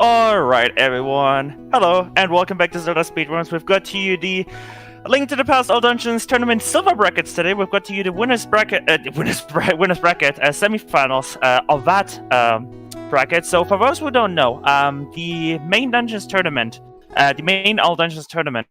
Alright, everyone. Hello, and welcome back to ZeldaSpeedRuns. We've got to you the Link to the Past All Dungeons Tournament Silver Brackets today. We've got to you the winners bracket, semifinals of that bracket. So for those who don't know, the main Dungeons Tournament, the main All Dungeons Tournament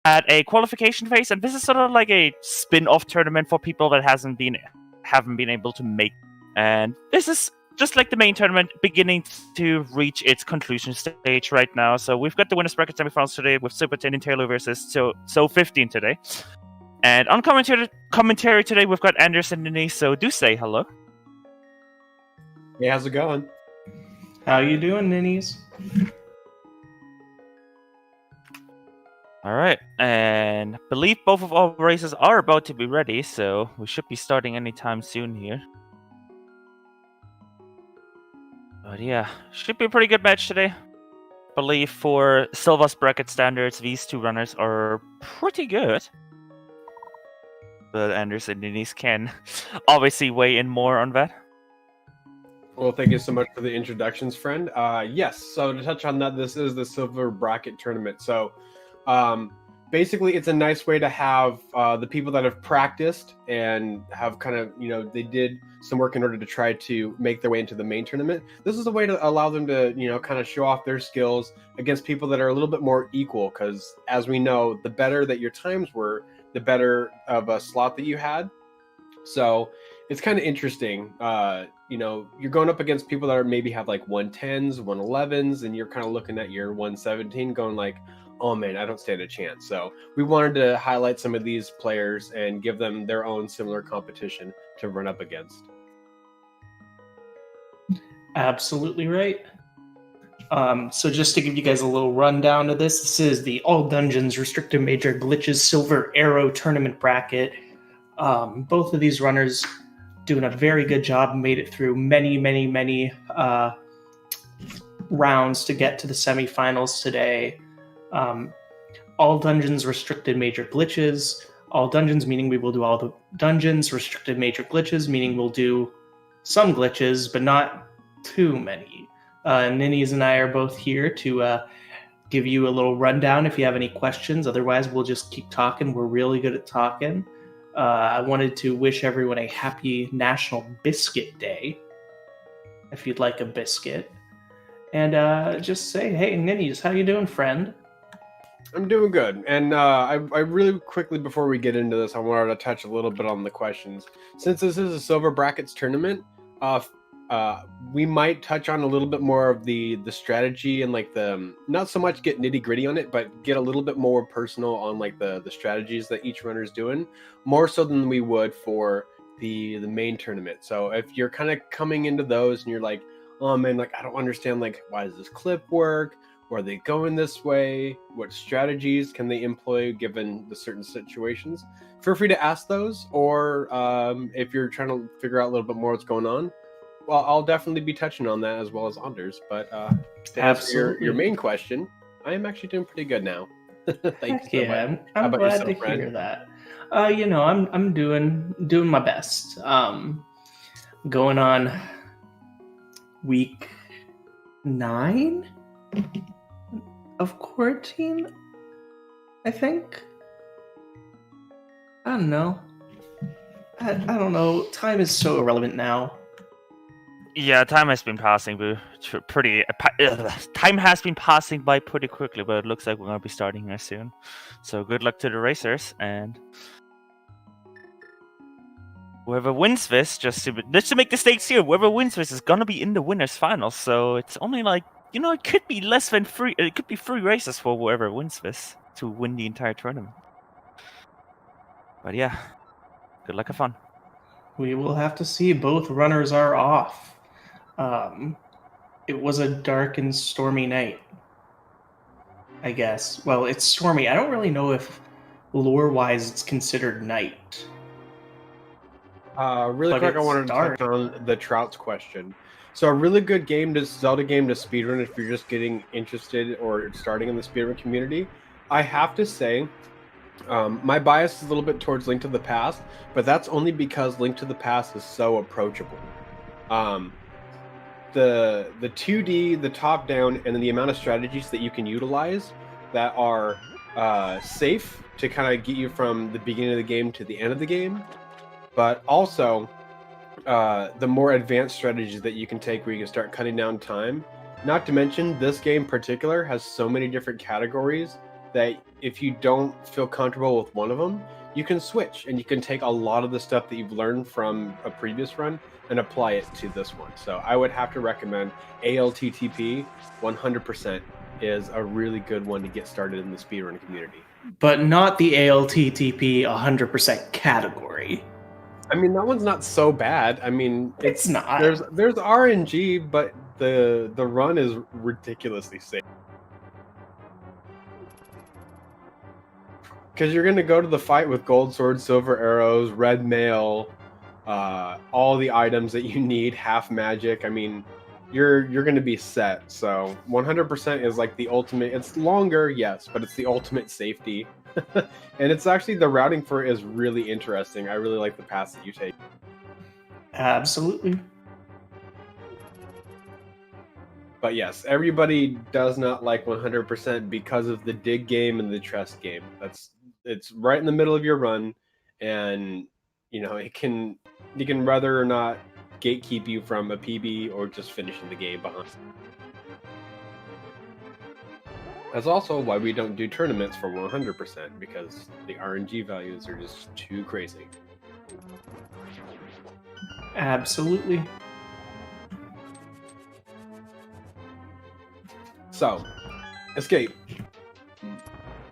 had a qualification phase, and this is sort of like a spin-off tournament for people that haven't been able to make. And this is just like the main tournament, beginning to reach its conclusion stage right now. So we've got the winners bracket semifinals today with SuperNinTaylor versus Tso15 today. And on commentary today, we've got Anders and Denise, so do say hello. Hey, how's it going? How you doing, ninnies? Alright, and I believe both of our races are about to be ready, so we should be starting anytime soon here. But yeah, should be a pretty good match today. I believe for Silva's bracket standards, these two runners are pretty good. But Anders and Denise can obviously weigh in more on that. Well, thank you so much for the introductions, friend. Yes, so to touch on that, this is the Silver Bracket Tournament. So basically, it's a nice way to have the people that have practiced and have kind of, they did some work in order to try to make their way into the main tournament. This is a way to allow them to, kind of show off their skills against people that are a little bit more equal. Because as we know, the better that your times were, the better of a slot that you had. So it's kind of interesting. You're going up against people that are maybe have like 110s, 111s, and you're kind of looking at your 117 going like, oh man, I don't stand a chance. So we wanted to highlight some of these players and give them their own similar competition to run up against. Absolutely right. So just to give you guys a little rundown of this is the All Dungeons Restricted Major Glitches Silver Arrow Tournament Bracket. Both of these runners doing a very good job, made it through many rounds to get to the semifinals today. All Dungeons Restricted Major Glitches. All Dungeons meaning we will do all the dungeons. Restricted Major Glitches meaning we'll do some glitches, but not too many. Ninnies and I are both here to give you a little rundown if you have any questions. Otherwise, we'll just keep talking. We're really good at talking. I wanted to wish everyone a happy National Biscuit Day, if you'd like a biscuit. And just say, hey, Ninnies, how you doing, friend? I'm doing good. And I really quickly, before we get into this, I wanted to touch a little bit on the questions. Since this is a Silver Brackets tournament, we might touch on a little bit more of the strategy and like the, not so much get nitty gritty on it, but get a little bit more personal on like the strategies that each runner is doing, more so than we would for the main tournament. So if you're kind of coming into those and you're like, oh man, like I don't understand, like why does this clip work? Or are they going this way? What strategies can they employ given the certain situations? Feel free to ask those, or if you're trying to figure out a little bit more what's going on, well, I'll definitely be touching on that as well as Anders. But to answer your main question, I am actually doing pretty good now. Thank you so much. I'm glad to hear that. I'm doing my best. Going on week 9 of quarantine, I think. I don't know. I don't know. Time is so irrelevant now. Yeah, time has been passing time has been passing by pretty quickly, but it looks like we're going to be starting here soon. So good luck to the racers, and whoever wins this, just to make the stakes here, whoever wins this is going to be in the winners finals. So it's only like, it could be less than 3, it could be 3 races for whoever wins this to win the entire tournament. But yeah, good luck, have fun. We will have to see. Both runners are off. It was a dark and stormy night, I guess. Well, it's stormy. I don't really know if lore-wise it's considered night. Really quick, I wanted to touch on the Trouts question. So a really good Zelda game to speedrun if you're just getting interested or starting in the speedrun community. I have to say, my bias is a little bit towards Link to the Past, but that's only because Link to the Past is so approachable. the 2D, the top down, and then the amount of strategies that you can utilize that are safe to kind of get you from the beginning of the game to the end of the game, but also the more advanced strategies that you can take where you can start cutting down time. Not to mention, this game in particular has so many different categories that if you don't feel comfortable with one of them, you can switch and you can take a lot of the stuff that you've learned from a previous run and apply it to this one. So I would have to recommend ALttP 100% is a really good one to get started in the speedrun community. But not the ALttP 100% category. I mean, that one's not so bad. I mean, It's not. There's RMG, but the run is ridiculously safe. Because you're going to go to the fight with gold sword, silver arrows, red mail, all the items that you need, half magic. I mean, you're going to be set. So 100% is like the ultimate. It's longer, yes, but it's the ultimate safety. And it's actually, the routing for it is really interesting. I really like the paths that you take. Absolutely. But yes, everybody does not like 100% because of the dig game and the trust game. It's right in the middle of your run, and you know you can rather or not gatekeep you from a PB or just finishing the game behind. That's also why we don't do tournaments for 100%, because the RNG values are just too crazy. Absolutely. So, escape.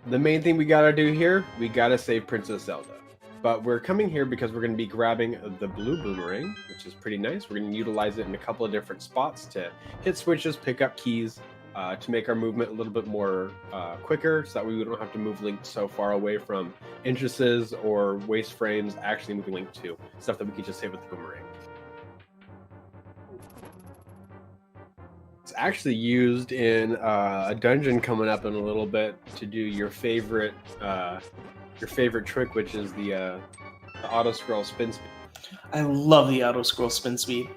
The main thing we gotta do here, we gotta save Princess Zelda. But we're coming here because we're gonna be grabbing the blue boomerang, which is pretty nice. We're gonna utilize it in a couple of different spots to hit switches, pick up keys, to make our movement a little bit more quicker, so that we don't have to move Link so far away from entrances or waste frames, actually moving Link to stuff that we could just hit with the boomerang. It's actually used in a dungeon coming up in a little bit to do your favorite trick, which is the auto scroll spin speed. I love the auto scroll spin speed.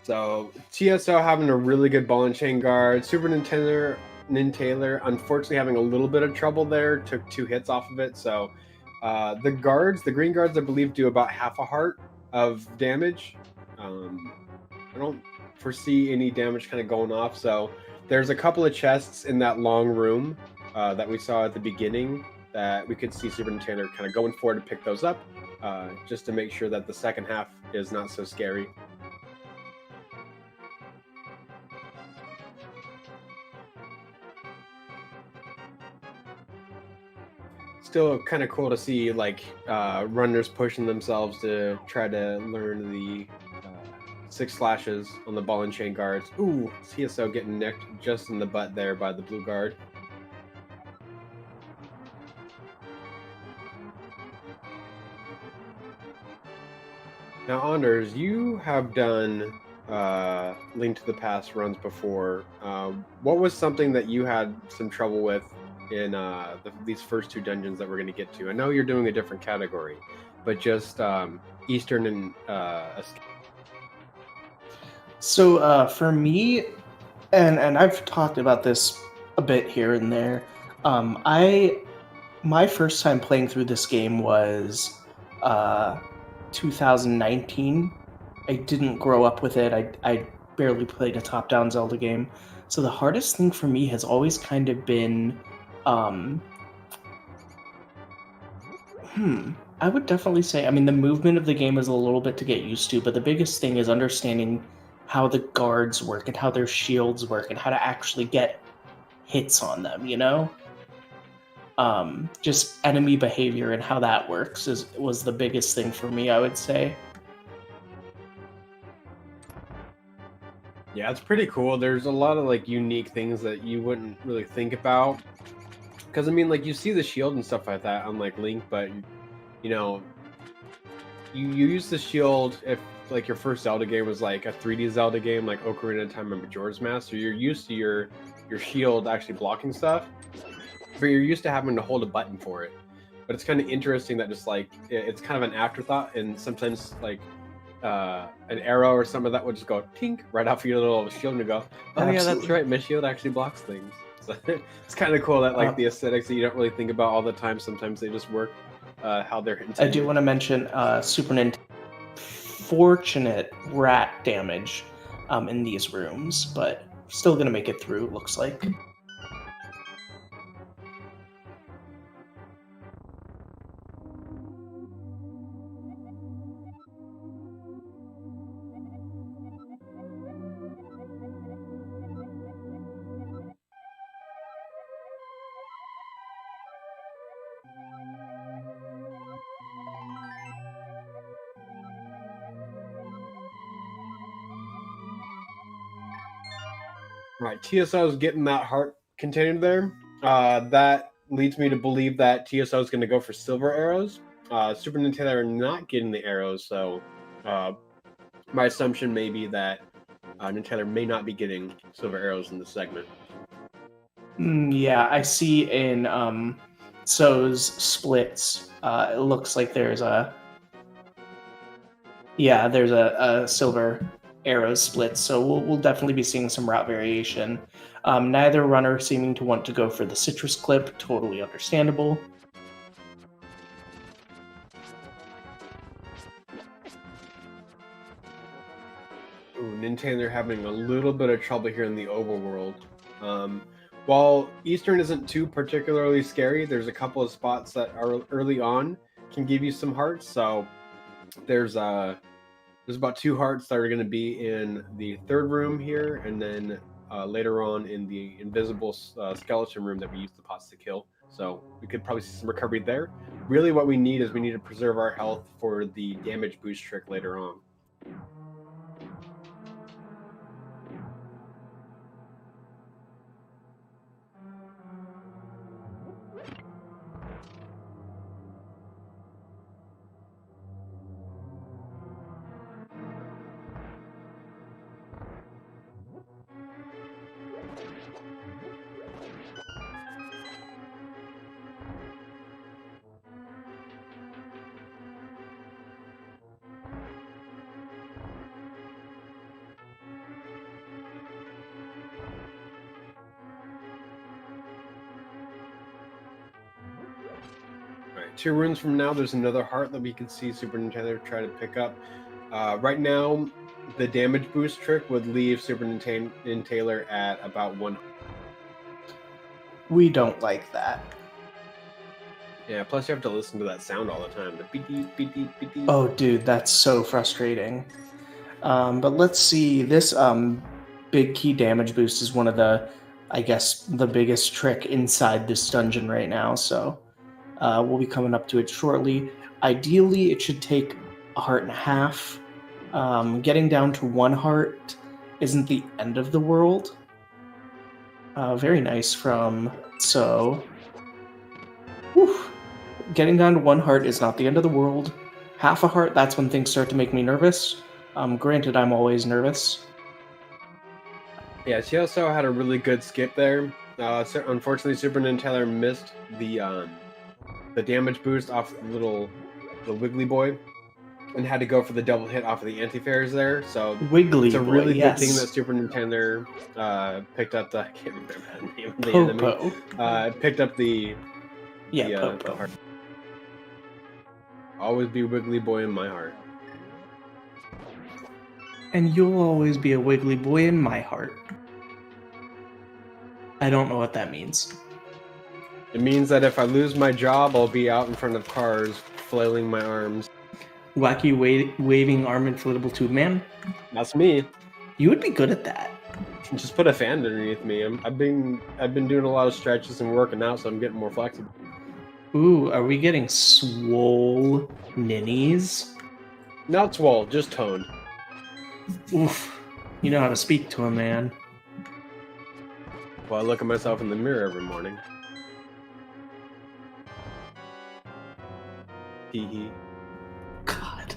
So TSO having a really good ball and chain guard. SuperNinTaylor unfortunately having a little bit of trouble there. Took 2 hits off of it. So the green guards, I believe, do about half a heart of damage. I don't foresee any damage kind of going off. So there's a couple of chests in that long room that we saw at the beginning that we could see SuperNinTaylor kind of going for to pick those up, just to make sure that the second half is not so scary. Still kind of cool to see like runners pushing themselves to try to learn the 6 slashes on the ball and chain guards. Ooh, TSO getting nicked just in the butt there by the blue guard. Now, Anders, you have done Link to the Past runs before. What was something that you had some trouble with in these first 2 dungeons that we're going to get to? I know you're doing a different category, but just Eastern and Escape. So for me, and I've talked about this a bit here and there, my first time playing through this game was 2019. I didn't grow up with it. I barely played a top-down Zelda game. So the hardest thing for me has always kind of been I would definitely say, I mean, the movement of the game is a little bit to get used to, but the biggest thing is understanding how the guards work and how their shields work and how to actually get hits on them, you know? Just enemy behavior and how that works was the biggest thing for me, I would say. Yeah, it's pretty cool. There's a lot of like unique things that you wouldn't really think about. Because, I mean, like, you see the shield and stuff like that on, like, Link, but, you know, you use the shield if, like, your first Zelda game was, like, a 3D Zelda game, like Ocarina of Time and Majora's Mask, so you're used to your shield actually blocking stuff, but you're used to having to hold a button for it. but it's kind of interesting that just like it's kind of an afterthought, and sometimes like an arrow or some of that would just go tink right off your little shield and go, oh yeah, that's Absolutely. right, my shield actually blocks things. So it's kind of cool that like the aesthetics that you don't really think about all the time, sometimes they just work how they're intended. I do want to mention SuperNinTaylor fortunate rat damage in these rooms, but still gonna make it through, it looks like. Right, TSO is getting that heart container there. That leads me to believe that TSO is going to go for silver arrows. SuperNinTaylor are not getting the arrows, so my assumption may be that Nintaylor may not be getting silver arrows in this segment. Yeah, I see in Tso's splits. It looks like there's a silver arrow split, so we'll definitely be seeing some route variation. Neither runner seeming to want to go for the citrus clip, totally understandable. Ooh, Nintaylor having a little bit of trouble here in the overworld. While Eastern isn't too particularly scary, there's a couple of spots that are early on can give you some hearts. So there's about 2 hearts that are going to be in the 3rd room here, and then later on in the invisible skeleton room that we use the pots to kill. So we could probably see some recovery there. Really what we need is we need to preserve our health for the damage boost trick later on. Alright, 2 runes from now, there's another heart that we can see SuperNinTaylor try to pick up. Right now, the damage boost trick would leave SuperNinTaylor at about 1. We don't like that. Yeah, plus you have to listen to that sound all the time. The beep, beep, beep, beep, beep, beep. Oh, dude, that's so frustrating. But let's see. This big key damage boost is one of the, I guess, the biggest trick inside this dungeon right now. So we'll be coming up to it shortly. Ideally, it should take a heart and a half. Getting down to 1 heart isn't the end of the world. Very nice from Tso. Whew. Getting down to 1 heart is not the end of the world. Half a heart, that's when things start to make me nervous. Granted, I'm always nervous. Yeah, she also had a really good skip there. So unfortunately, SuperNinTaylor missed the damage boost off the Wiggly Boy, and had to go for the double hit off of the anti-fairs there. So Wiggly it's a Boy, really yes. good thing that SuperNinTaylor picked up the I can't remember the name of the Popo. enemy. Picked up the Popo. heart. Always be Wiggly Boy in my heart. And you'll always be a Wiggly Boy in my heart. I don't know what that means. It means that if I lose my job, I'll be out in front of cars, flailing my arms. Wacky waving arm inflatable tube man? That's me. You would be good at that. Just put a fan underneath me. I've been doing a lot of stretches and working out, so I'm getting more flexible. Ooh, are we getting swole ninnies? Not swole, just toned. Oof. You know how to speak to a man. Well, I look at myself in the mirror every morning. Hee hee. God.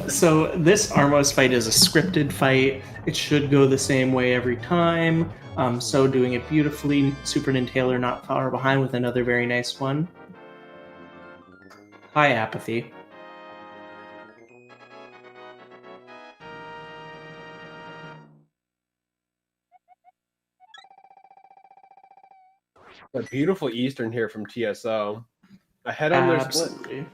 So this Armos fight is a scripted fight. It should go the same way every time. So doing it beautifully. SuperNinTaylor not far behind with another very nice one. Hi, Apathy. A beautiful Eastern here from TSO. Ahead on their split. Absolutely.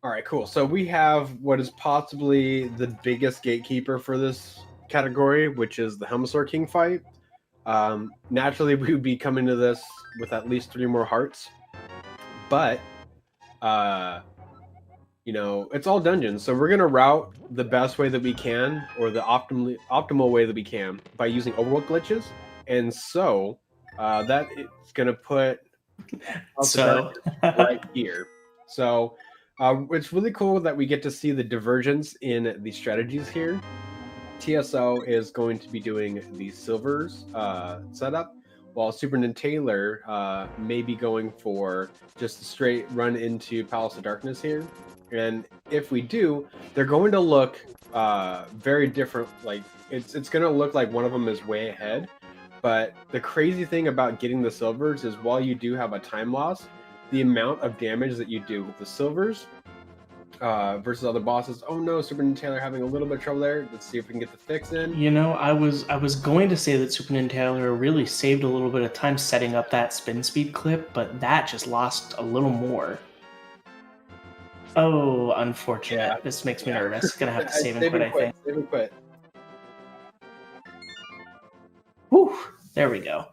All right, cool. So we have what is possibly the biggest gatekeeper for this category, which is the Helmosaur King fight. Naturally, we would be coming to this with at least 3 more hearts, but you know, it's all dungeons, so we're gonna route the best way that we can, or the optimal way that we can, by using overworld glitches. And so that is gonna put right here. So it's really cool that we get to see the divergence in the strategies here. TSO is going to be doing the silvers setup, while SuperNinTaylor may be going for just a straight run into Palace of Darkness here. And if we do, they're going to look very different. Like it's going to look like one of them is way ahead. But the crazy thing about getting the silvers is while you do have a time loss, the amount of damage that you do with the silvers versus other bosses. Oh no, SuperNinTaylor having a little bit of trouble there. Let's see if we can get the fix in. You know, I was going to say that SuperNinTaylor really saved a little bit of time setting up that spin speed clip, but that just lost a little more. Oh, unfortunate. Yeah. This makes me nervous. Gonna have to save and quit, I think. Save and quit. Whew, there we go.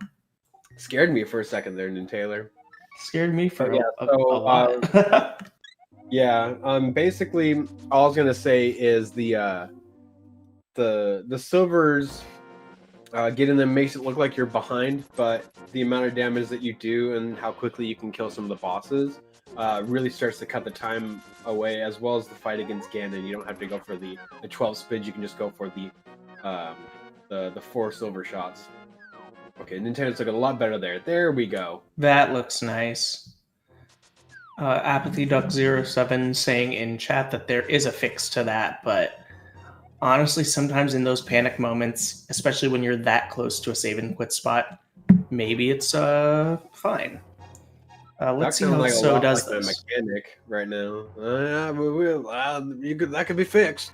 Scared me for a second there, NinTaylor. Scared me for a lot. Yeah, basically all I was gonna say is the silvers getting them makes it look like you're behind, but the amount of damage that you do and how quickly you can kill some of the bosses really starts to cut the time away, as well as the fight against Ganon. You don't have to go for the 12 spins, you can just go for the 4 silver shots. Okay, Nintendo's looking a lot better there. There we go. That looks nice. Apathy Duck 07 saying in chat that there is a fix to that, but honestly, sometimes in those panic moments, especially when you're that close to a save and quit spot, maybe it's fine. Let's see how So does like this. Mechanic right now. That could be fixed.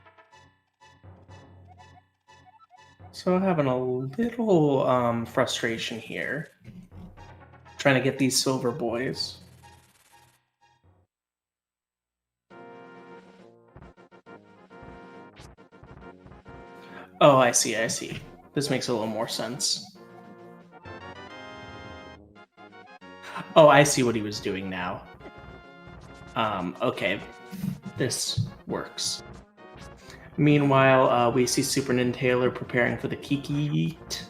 So having a little frustration here, trying to get these silver boys. Oh, I see. This makes a little more sense. Oh, I see what he was doing now. Okay. This works. Meanwhile, we see SuperNinTaylor preparing for the Kiki Yeet.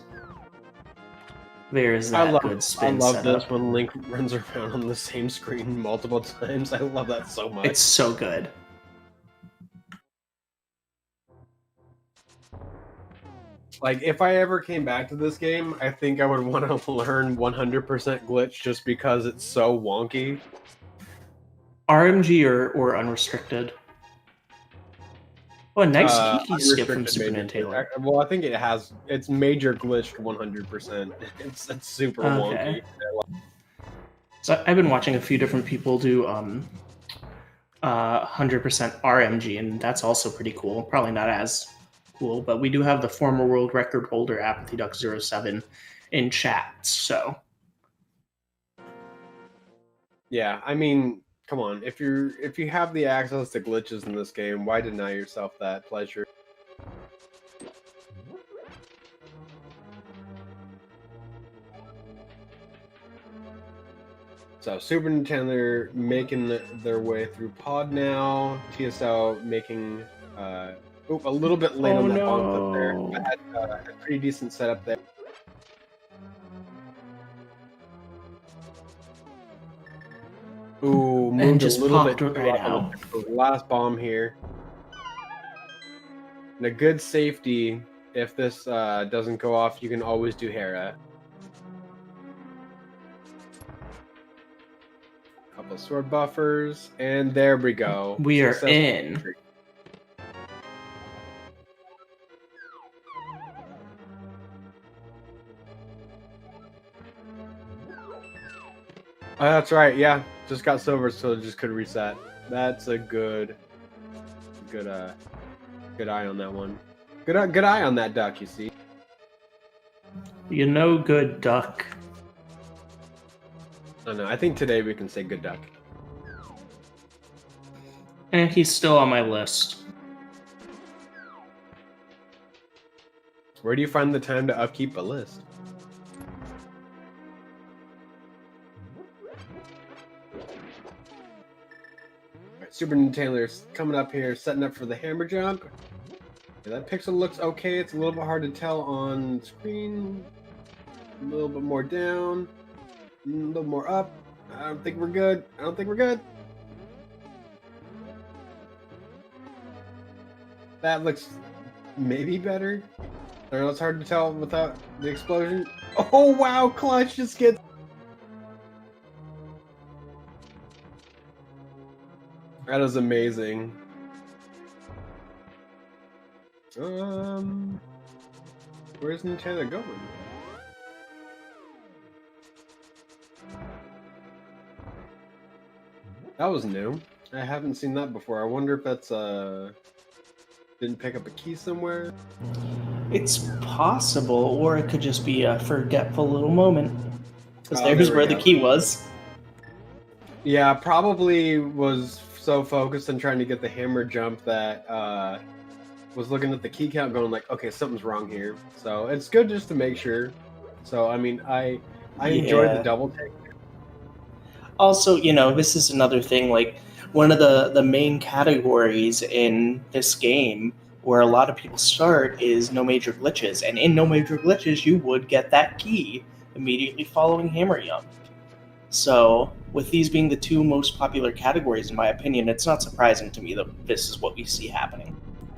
There's that good spin I love setup. this when Link runs around on the same screen multiple times. I love that so much. It's so good. Like, if I ever came back to this game, I think I would want to learn 100% glitch just because it's so wonky. RMG or unrestricted? Oh, a nice Kiki skip from SuperNinTaylor. Well, I think it's major glitched 100%. It's super wonky. So I've been watching a few different people do 100% RMG, and that's also pretty cool. Probably not as cool, but we do have the former world record holder Apathy Duck 07 in chat, so. Yeah, I mean, come on. If you have the access to glitches in this game, why deny yourself that pleasure? So SuperNinTaylor making their way through pod now. TSO making a little bit late on that bomb clip there. But had a pretty decent setup there. Ooh, moved a just little popped bit it too right up on out. the last bomb here. And a good safety, if this doesn't go off, you can always do Hera. Couple of sword buffers, and there we go. We are Successful in. victory. Oh, that's right. Yeah, just got silver, so it just could reset. That's a good eye on that one. Good eye on that duck. You see. You know, good duck. I know. I think today we can say good duck. And he's still on my list. Where do you find the time to upkeep a list? Alright, SuperNinTaylor's coming up here, setting up for the hammer jump. Yeah, that pixel looks okay. It's a little bit hard to tell on screen. A little bit more down. A little more up. I don't think we're good. I don't think we're good. That looks maybe better. I don't know, it's hard to tell without the explosion. Oh wow, Clutch just gets... That is amazing. Where's Nintendo going? That was new. I haven't seen that before. I wonder if that's didn't pick up a key somewhere. It's possible, or it could just be a forgetful little moment. Because Oh, there's there we where the go. key was. Yeah, probably was so focused on trying to get the hammer jump that was looking at the key count going like, okay, something's wrong here. So it's good just to make sure. So I mean, I enjoyed the Yeah. double take. Also, you know, this is another thing, like, one of the main categories in this game where a lot of people start is no major glitches. And in no major glitches, you would get that key immediately following hammer jump. So, with these being the two most popular categories, in my opinion, it's not surprising to me that this is what we see happening.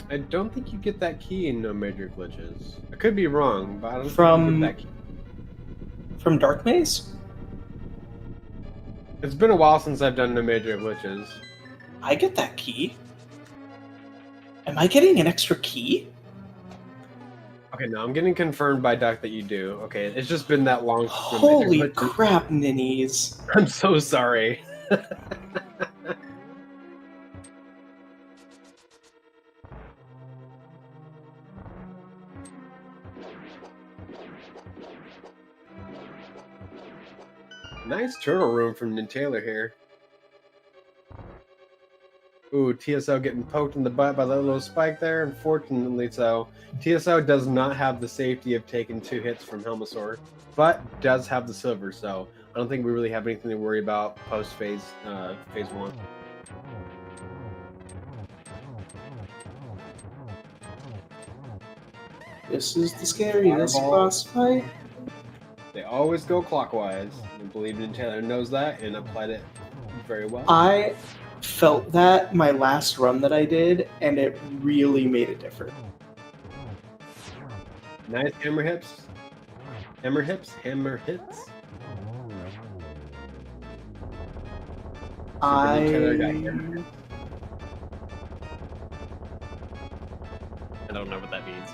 I don't think you get that key in no major glitches. I could be wrong, but I don't think From- you get that key. From Dark Maze, It's been a while since I've done no major glitches. I get that key. Am I getting an extra key? Okay, no, I'm getting confirmed by Duck that you do. Okay, it's just been that long since no major Holy glitches. crap, ninnies. I'm so sorry. Nice turtle room from Nintaylor here. Ooh, TSO getting poked in the butt by that little spike there. Unfortunately, so TSO does not have the safety of taking 2 hits from Helmasaur, but does have the silver. So I don't think we really have anything to worry about post phase 1. This is the scariest Fireball. boss fight. They always go clockwise. I believe Nintaylor knows that and applied it very well. I felt that my last run that I did, and it really made a difference. Nice hammer hips. Hammer hips? Hammer hits? Nintaylor got hammer hips. I don't know what that means.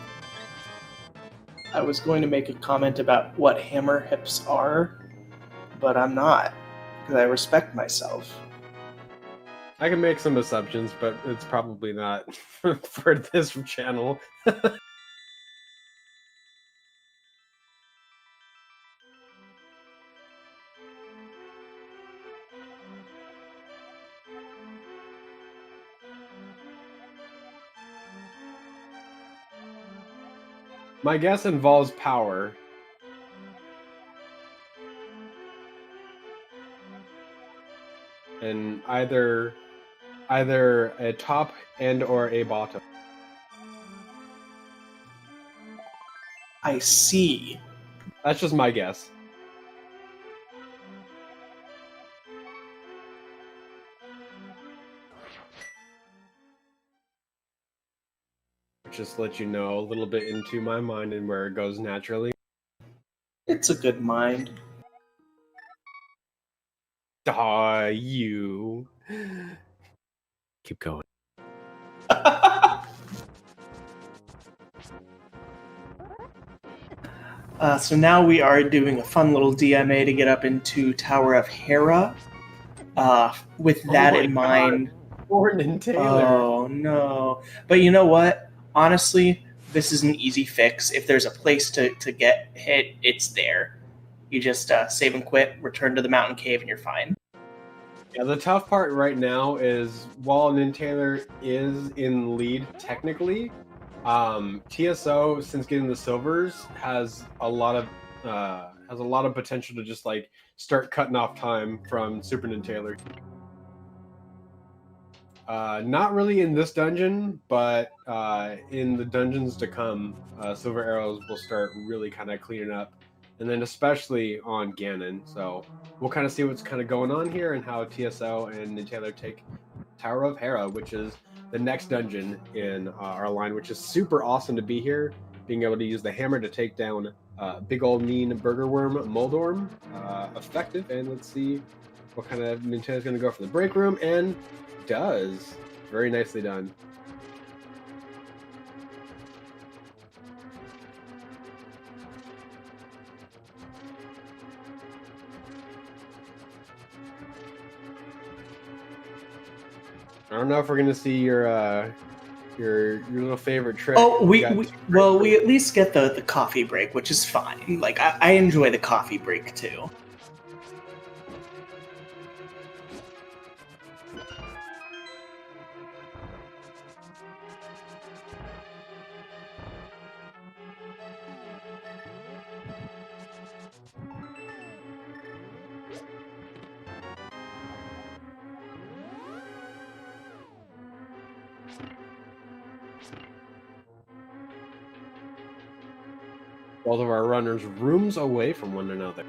I was going to make a comment about what hammer hips are, but I'm not, because I respect myself. I can make some assumptions, but it's probably not for this channel. My guess involves power. And either a top and or a bottom. I see. That's just my guess. just to let you know a little bit into my mind and where it goes naturally. It's a good mind. You. Keep going. So now we are doing a fun little DMA to get up into Tower of Hera. With that in mind... SuperNinTaylor. Oh, no. But you know what? Honestly, this is an easy fix. If there's a place to get hit, it's there. You just save and quit, return to the mountain cave, and you're fine. Yeah, the tough part right now is while NinTaylor is in lead technically, TSO, since getting the silvers, has a lot of potential to just like start cutting off time from SuperNinTaylor. Not really in this dungeon, but in the dungeons to come, Silver Arrows will start really kind of cleaning up, and then especially on Ganon. So we'll kind of see what's kind of going on here and how TSO and NinTaylor take Tower of Hera, which is the next dungeon in our line, which is super awesome to be here, being able to use the hammer to take down big old mean burger worm Moldorm. Effective, and let's see what kind of NinTaylor's going to go for the break room, and does. Very nicely done. I don't know if we're gonna see your little favorite trick. Oh, we at least get the coffee break, which is fine. Like I enjoy the coffee break too. Both of our runners rooms away from one another.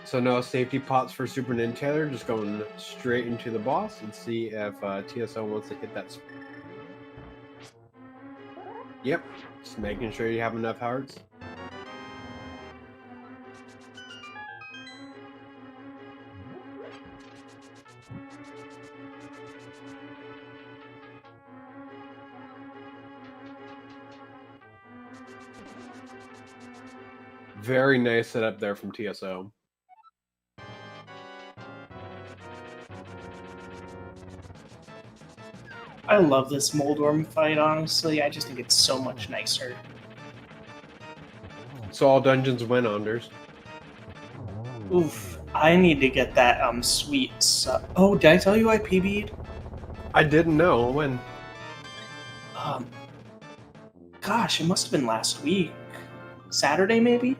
So no safety pots for SuperNinTaylor, just going straight into the boss and see if TSO wants to hit that. Yep, just making sure you have enough hearts. Very nice setup there from TSO. I love this Moldorm fight, honestly. I just think it's so much nicer. So all dungeons win, Anders. Oof. I need to get that sweet Oh, did I tell you I PB'd? I didn't know. When? Gosh, it must have been last week. Saturday, maybe?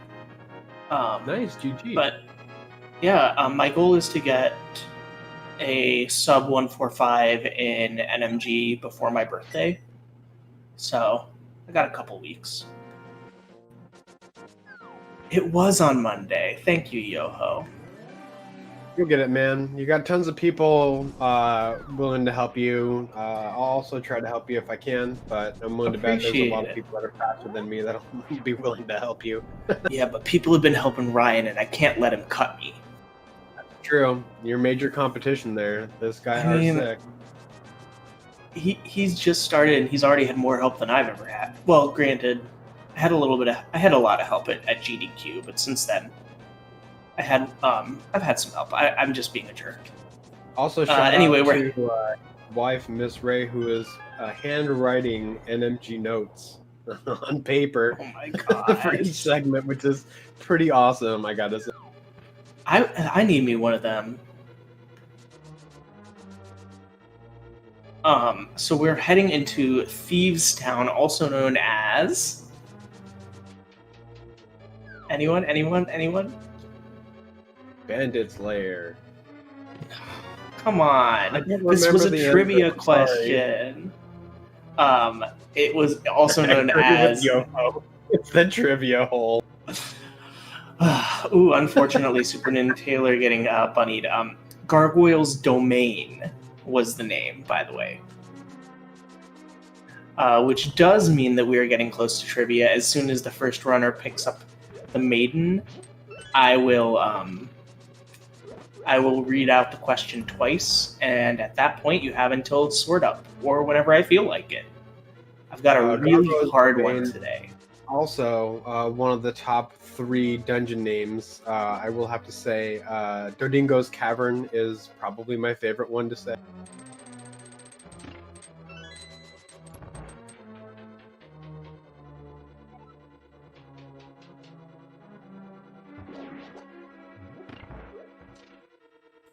Nice, GG. But, yeah, my goal is to get a sub 145 in NMG before my birthday. So, I got a couple weeks. It was on Monday. Thank you, Yoho. You'll get it, man. You got tons of people willing to help you. I'll also try to help you if I can, but I'm willing to bet there's a lot of people that are faster than me that'll be willing to help you. Yeah, but people have been helping Ryan, and I can't let him cut me. True. Your major competition there. This guy is sick. He's just started, and he's already had more help than I've ever had. Well, granted, I had a lot of help at GDQ, but since then, I've had some help. I'm just being a jerk. Also, shout out to wife Miss Ray, who is handwriting NMG notes on paper. Oh my god! For each segment, which is pretty awesome. I gotta say. I need me one of them. So we're heading into Thieves Town, also known as... Anyone? Bandit's Lair. Come I on. don't This was remember a the trivia answer, sorry. question. It was also known I agree with as. Yoho. It's the trivia hole. Ooh, unfortunately, SuperNinTaylor getting bunnied. Gargoyle's Domain was the name, by the way. Which does mean that we are getting close to trivia. As soon as the first runner picks up the maiden, I will read out the question twice, and at that point, you have until it's Sword Up, or whenever I feel like it. I've got a really Gargoyle's hard Domain. one today. Also, one of the top 3 dungeon names, I will have to say, Dodingo's Cavern is probably my favorite one to say.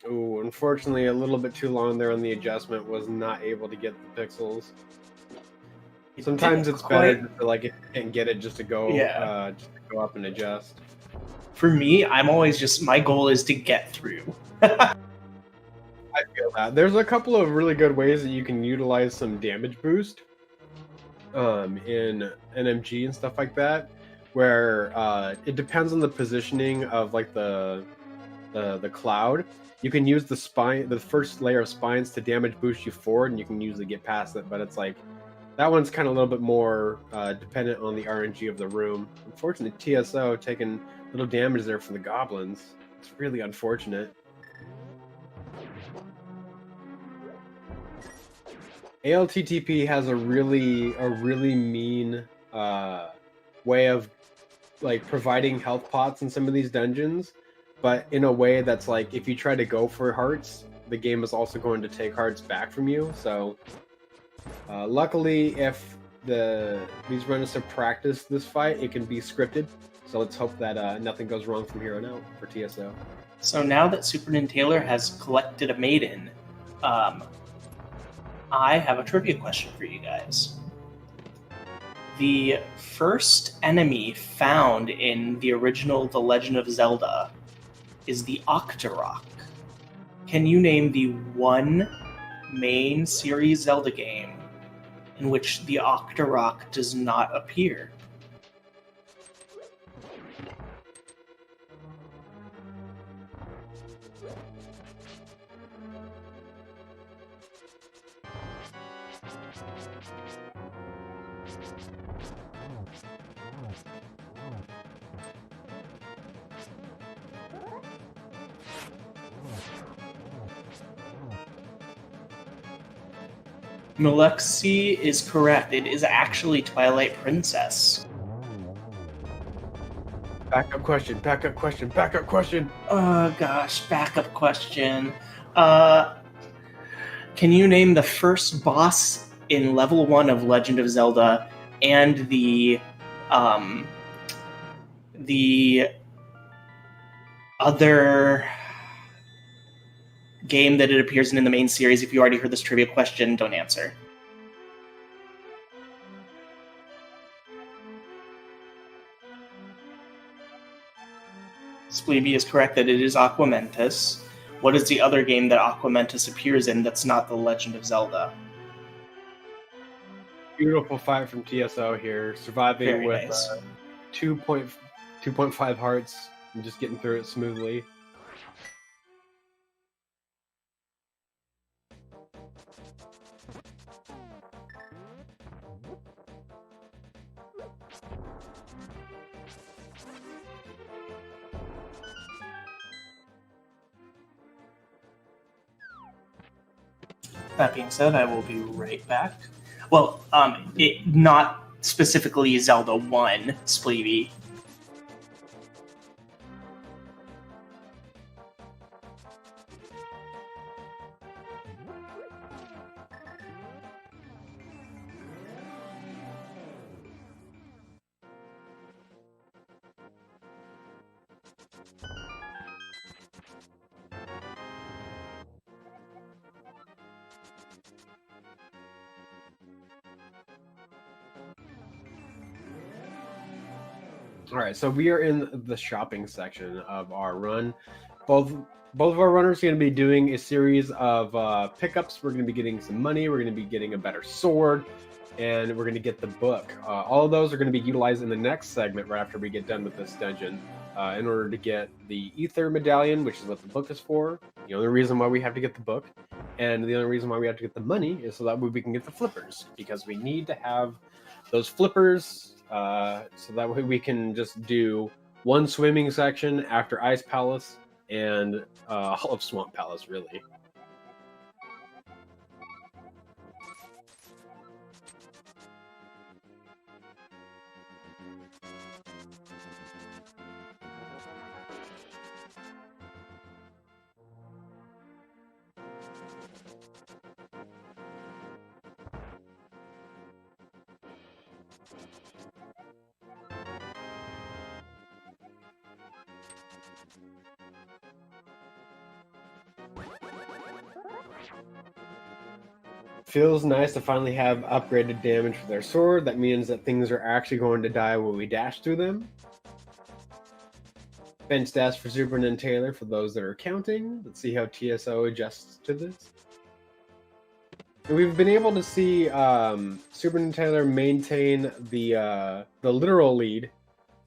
Ooh, unfortunately, a little bit too long there on the adjustment. Was not able to get the pixels. Sometimes it's better just to, like, if you can't get it, just to go, just to go up and adjust. For me, I'm always just, my goal is to get through. I feel that. There's a couple of really good ways that you can utilize some damage boost in RMG and stuff like that, where it depends on the positioning of, like, the cloud. You can use the first layer of spines to damage boost you forward, and you can usually get past it, but it's like that one's kind of a little bit more dependent on the RNG of the room. Unfortunately, TSO taking a little damage there from the goblins. It's really unfortunate. ALttP has a really mean way of, like, providing health pots in some of these dungeons, but in a way that's like, if you try to go for hearts, the game is also going to take hearts back from you. So luckily, if these runners have practiced this fight, it can be scripted. So let's hope that nothing goes wrong from here on out for TSO. So now that SuperNinTaylor has collected a maiden, I have a trivia question for you guys. The first enemy found in the original The Legend of Zelda is the Octorok. Can you name the one main series Zelda game in which the Octorok does not appear? Melexi is correct. It is actually Twilight Princess. Backup question, backup question, backup question. Oh gosh, backup question. Can you name the first boss in level 1 of Legend of Zelda and the other game that it appears in the main series? If you already heard this trivia question, don't answer. Spleeby is correct that it is Aquamentus. What is the other game that Aquamentus appears in that's not The Legend of Zelda? Beautiful fight from TSO here, surviving Very with nice. 2.5 hearts and just getting through it smoothly. That being said, I will be right back. Well, it not specifically Zelda 1, Spleeby. All right, so we are in the shopping section of our run. both of our runners are going to be doing a series of pickups. We're going to be getting some money. We're going to be getting a better sword, and we're going to get the book. All of those are going to be utilized in the next segment right after we get done with this dungeon in order to get the ether medallion, which is what the book is for. The only reason why we have to get the book, and the only reason why we have to get the money is so that way we can get the flippers, because we need to have those flippers so that way we can just do one swimming section after Ice Palace and all of Swamp Palace, really. Feels nice to finally have upgraded damage for their sword. That means that things are actually going to die when we dash through them. Bench dash for SuperNinTaylor for those that are counting. Let's see how TSO adjusts to this. And we've been able to see SuperNinTaylor maintain the literal lead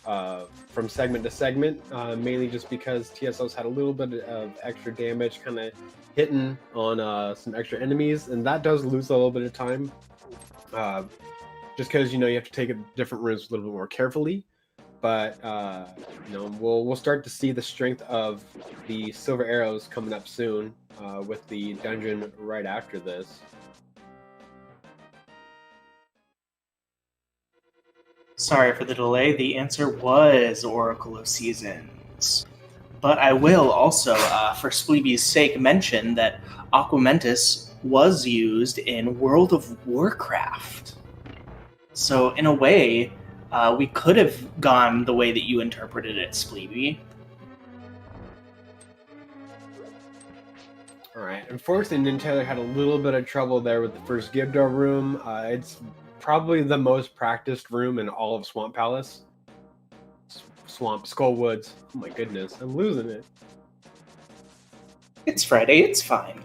from segment to segment, mainly just because TSO's had a little bit of extra damage kind of hitting on some extra enemies, and that does lose a little bit of time. Just because you have to take different rooms a little bit more carefully. But we'll start to see the strength of the silver arrows coming up soon with the dungeon right after this. Sorry for the delay. The answer was Oracle of Seasons. But I will also, for Spleeby's sake, mention that Aquamentus was used in World of Warcraft. So, in a way, we could have gone the way that you interpreted it, Spleeby. Alright, unfortunately, NinTaylor had a little bit of trouble there with the first Gibdo room. It's probably the most practiced room in all of Swamp Palace. Skull Woods. Oh my goodness, I'm losing it. It's Friday, it's fine.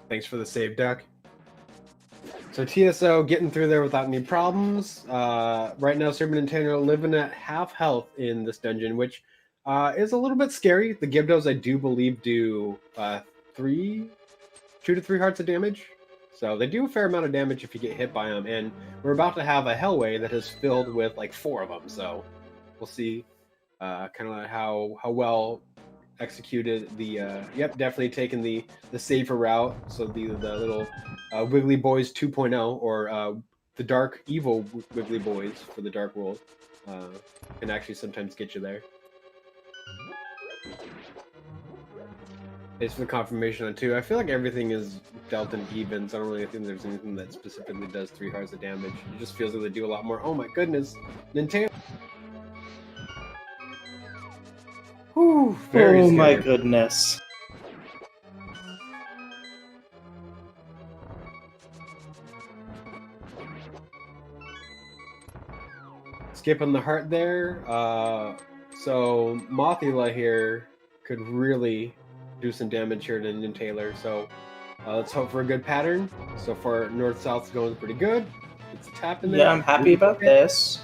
Thanks for the save, Duck. So TSO getting through there without any problems. Right now, SuperNinTaylor living at half health in this dungeon, which is a little bit scary. The Gibdos, I do believe, do 2 to 3 hearts of damage. So they do a fair amount of damage if you get hit by them. And we're about to have a Hellway that is filled with like 4 of them. So we'll see kind of how well executed the yep, definitely taking the safer route. So the little Wiggly Boys 2.0 or the dark evil Wiggly Boys for the Dark World can actually sometimes get you there. Thanks for the confirmation on 2. I feel like everything is dealt in evens. I don't really think there's anything that specifically does 3 hearts of damage. It just feels like they do a lot more. Oh my goodness, Nintendo. Whew, very oh scary. my goodness. Skipping the heart there. So Mothula here could really do some damage here to NinTaylor. So let's hope for a good pattern. So far, north-south is going pretty good. It's a tap in there. Yeah, I'm happy about this.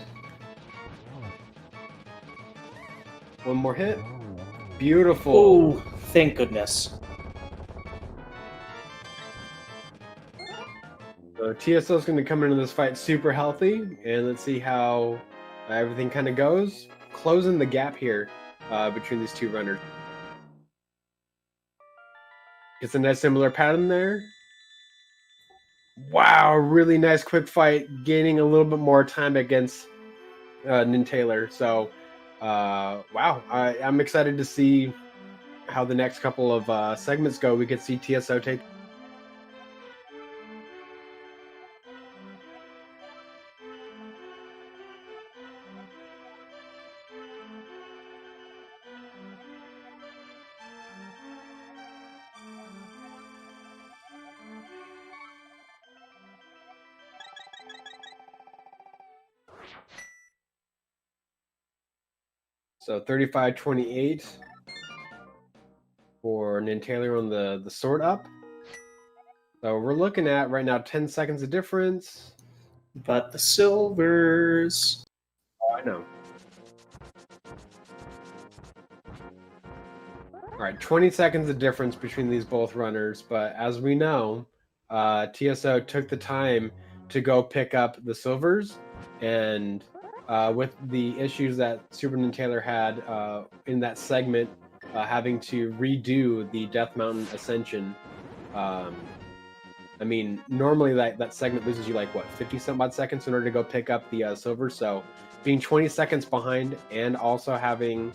One more hit. Beautiful. Oh, thank goodness. So TSO is going to come into this fight super healthy, and let's see how everything kind of goes. Closing the gap here between these 2 runners. It's a nice similar pattern there. Wow, really nice quick fight, gaining a little bit more time against NinTaylor. So, wow, I'm excited to see how the next couple of segments go. We could see TSO take. So 35-28 for NinTaylor on the sword up. So we're looking at right now 10 seconds of difference. But the silvers. Oh, I know. All right, 20 seconds of difference between these both runners, but as we know, TSO took the time to go pick up the silvers, and with the issues that SuperNinTaylor had in that segment, having to redo the Death Mountain Ascension. I mean, normally that segment loses you like, what, 50-some odd seconds in order to go pick up the silver, so being 20 seconds behind and also having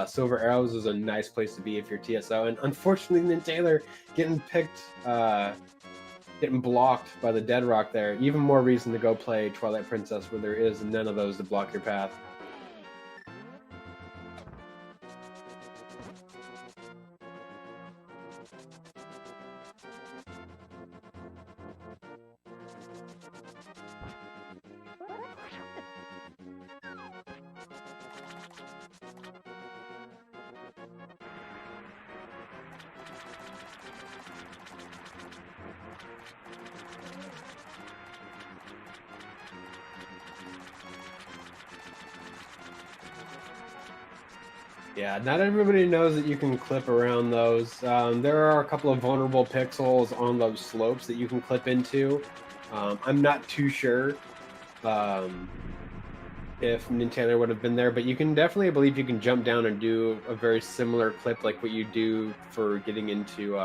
silver arrows is a nice place to be if you're TSO. And unfortunately, NinTaylor getting getting blocked by the Dead Rock there. Even more reason to go play Twilight Princess where there is none of those to block your path. Yeah, not everybody knows that you can clip around those. There are a couple of vulnerable pixels on those slopes that you can clip into. I'm not too sure if NinTaylor would have been there, but you can definitely, I believe you can jump down and do a very similar clip like what you do for getting into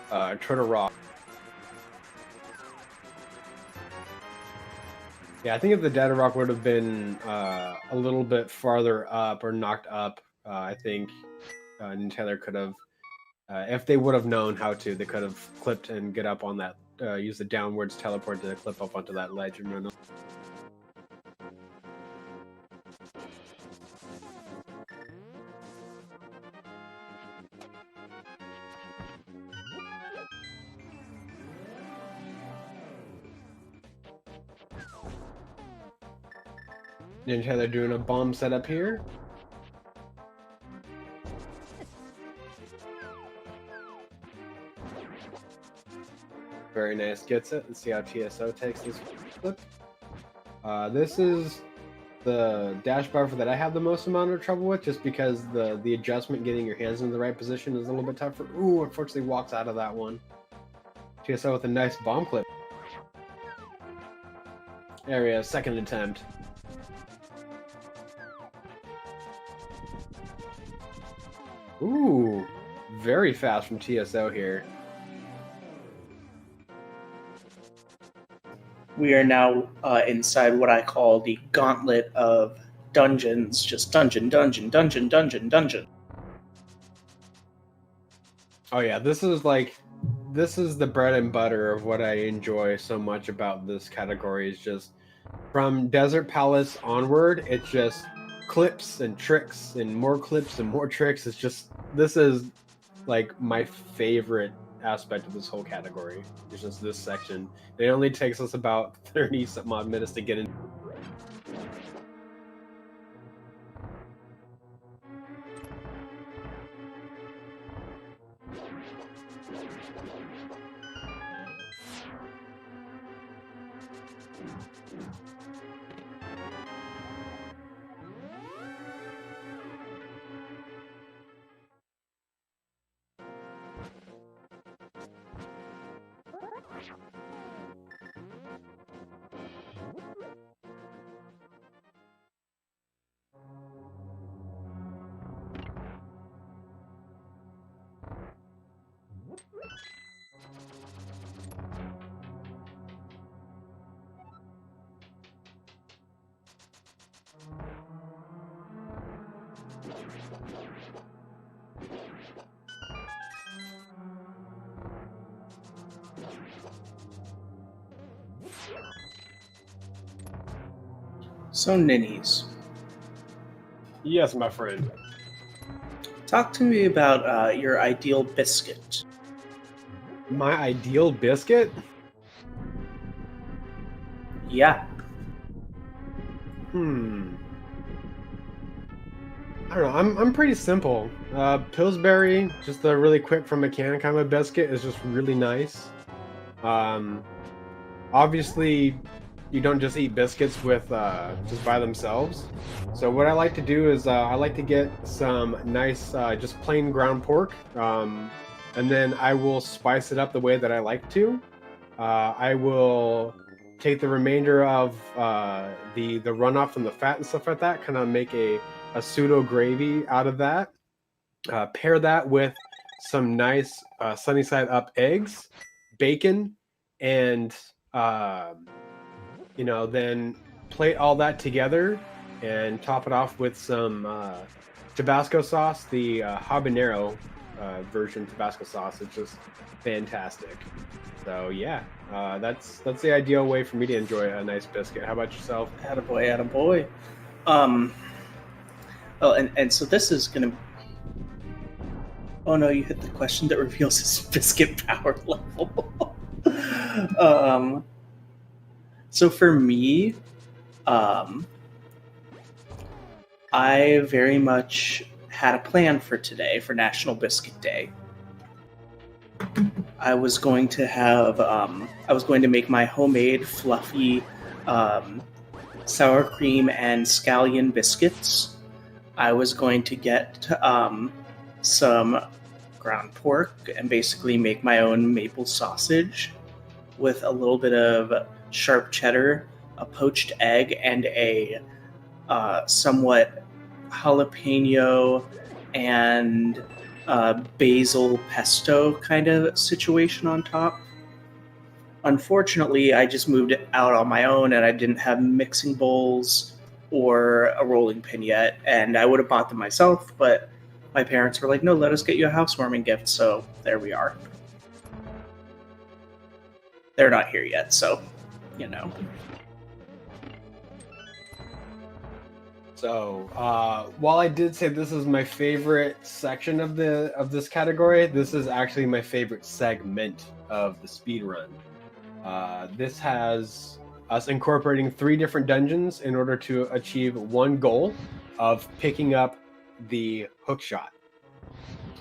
Turtle Rock. Yeah, I think if the Dead Rock would have been a little bit farther up or knocked up, I think NinTaylor could have, if they would have known how to, they could have clipped and get up on that, use the downwards teleport to clip up onto that ledge and run up. NinTaylor doing a bomb setup here. Very nice, gets it. Let's see how TSO takes this clip. This is the dash bar that I have the most amount of trouble with, just because the adjustment, getting your hands in the right position, is a little bit tougher. Ooh, unfortunately walks out of that one. TSO with a nice bomb clip. There we go, second attempt. Ooh, very fast from TSO here. We are now inside what I call the gauntlet of dungeons. Just dungeon, dungeon, dungeon, dungeon, dungeon. Oh yeah, this is the bread and butter of what I enjoy so much about this category. Is just from Desert Palace onward, it's just clips and tricks and more clips and more tricks. It's just, this is like my favorite aspect of this whole category. It's just this section. It only takes us about 30 some odd minutes to get in. So, Ninnies, Yes, my friend. talk to me about your ideal biscuit. My ideal biscuit? Yeah. don't know. I'm pretty simple. Pillsbury, just a really quick from a can kind of a biscuit, is just really nice. Obviously, you don't just eat biscuits with just by themselves. So what I like to do is I like to get some nice just plain ground pork, and then I will spice it up the way that I like to. I will take the remainder of the runoff from the fat and stuff like that, kind of make a pseudo gravy out of that. Pair that with some nice sunny side up eggs, bacon, and then plate all that together and top it off with some Tabasco sauce, the habanero version Tabasco sauce. It's just fantastic. So yeah, that's the ideal way for me to enjoy a nice biscuit. How about yourself? Attaboy, attaboy. Oh, and so this is gonna. Oh no, you hit the question that reveals his biscuit power level. So for me, I very much had a plan for today, for National Biscuit Day. I was going to make my homemade fluffy sour cream and scallion biscuits. I was going to get some ground pork and basically make my own maple sausage with a little bit of sharp cheddar, a poached egg, and a somewhat jalapeno and basil pesto kind of situation on top. Unfortunately, I just moved it out on my own and I didn't have mixing bowls or a rolling pin yet, and I would have bought them myself, but my parents were like, no, let us get you a housewarming gift, so there we are. They're not here yet, so, you know. So, while I did say this is my favorite section of this category, this is actually my favorite segment of the speedrun. This has us incorporating 3 different dungeons in order to achieve one goal of picking up the hook shot.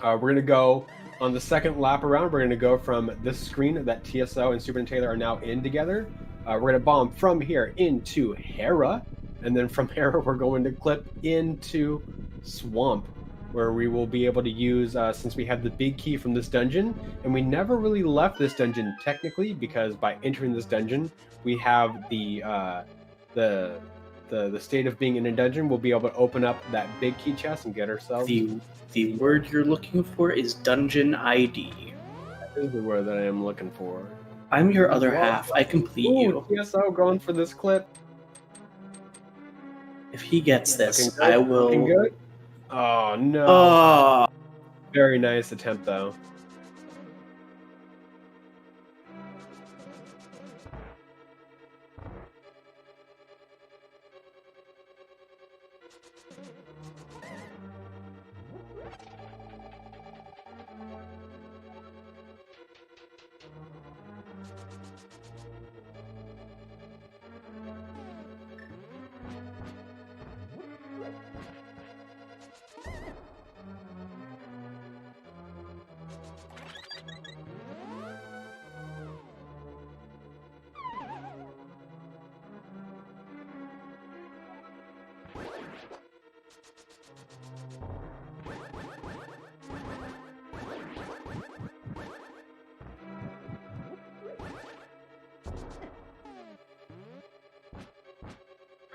We're going to go on the second lap around. We're going to go from this screen that TSO and SuperNinTaylor are now in together. We're going to bomb from here into Hera, and then from Hera we're going to clip into Swamp, where we will be able to use, since we have the big key from this dungeon, and we never really left this dungeon technically, because by entering this dungeon we have the state of being in a dungeon. We'll be able to open up that big key chest and get ourselves. The word you're looking for is dungeon ID. That is the word that I am looking for. I'm your other half. I complete you. TSO going for this clip. If he gets this, I will. Looking good? Oh no! Oh. Very nice attempt though.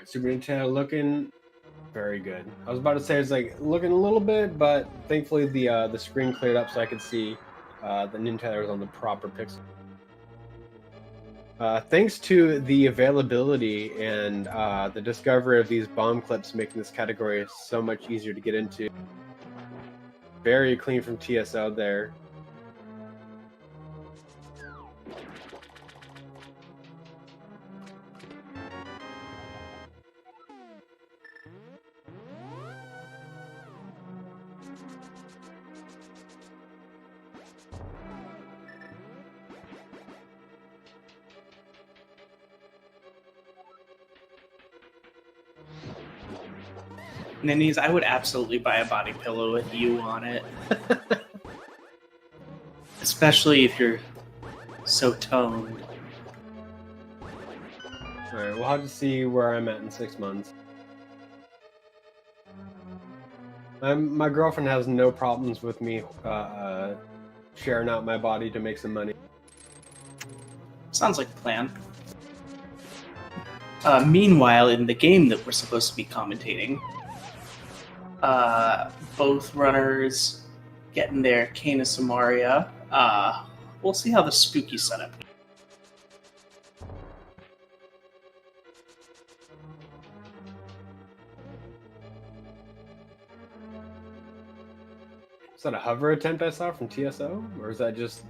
SuperNinTaylor looking very good. I was about to say it's like looking a little bit, but thankfully the screen cleared up so I could see the NinTaylor was on the proper pixel. Thanks to the availability and the discovery of these bomb clips, making this category so much easier to get into. Very clean from TSO there. Ninnies, I would absolutely buy a body pillow with you on it. Especially if you're so toned. Alright, we'll have to see where I'm at in 6 months. My girlfriend has no problems with me sharing out my body to make some money. Sounds like a plan. Meanwhile, in the game that we're supposed to be commentating, both runners getting their Cane of Samaria. We'll see how the spooky setup. Is that a hover attempt I saw from TSO? Or is that just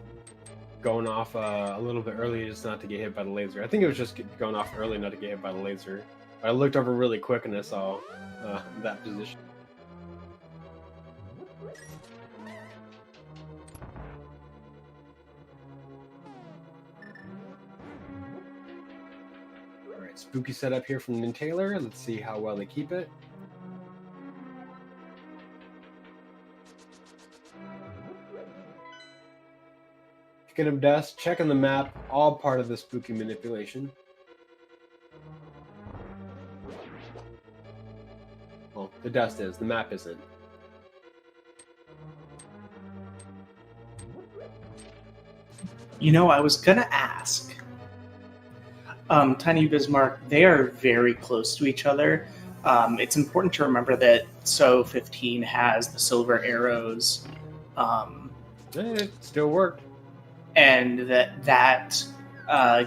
going off a little bit early just not to get hit by the laser? I think it was just going off early not to get hit by the laser. I looked over really quick and I saw that position. Alright, spooky setup here from SuperNinTaylor. Let's see how well they keep it. Picking up dust, checking the map, all part of the spooky manipulation. Well, the dust is, the map isn't. You know, I was gonna ask. Tiny Bismarck, they are very close to each other. It's important to remember that Tso15 has the silver arrows. It still worked. And that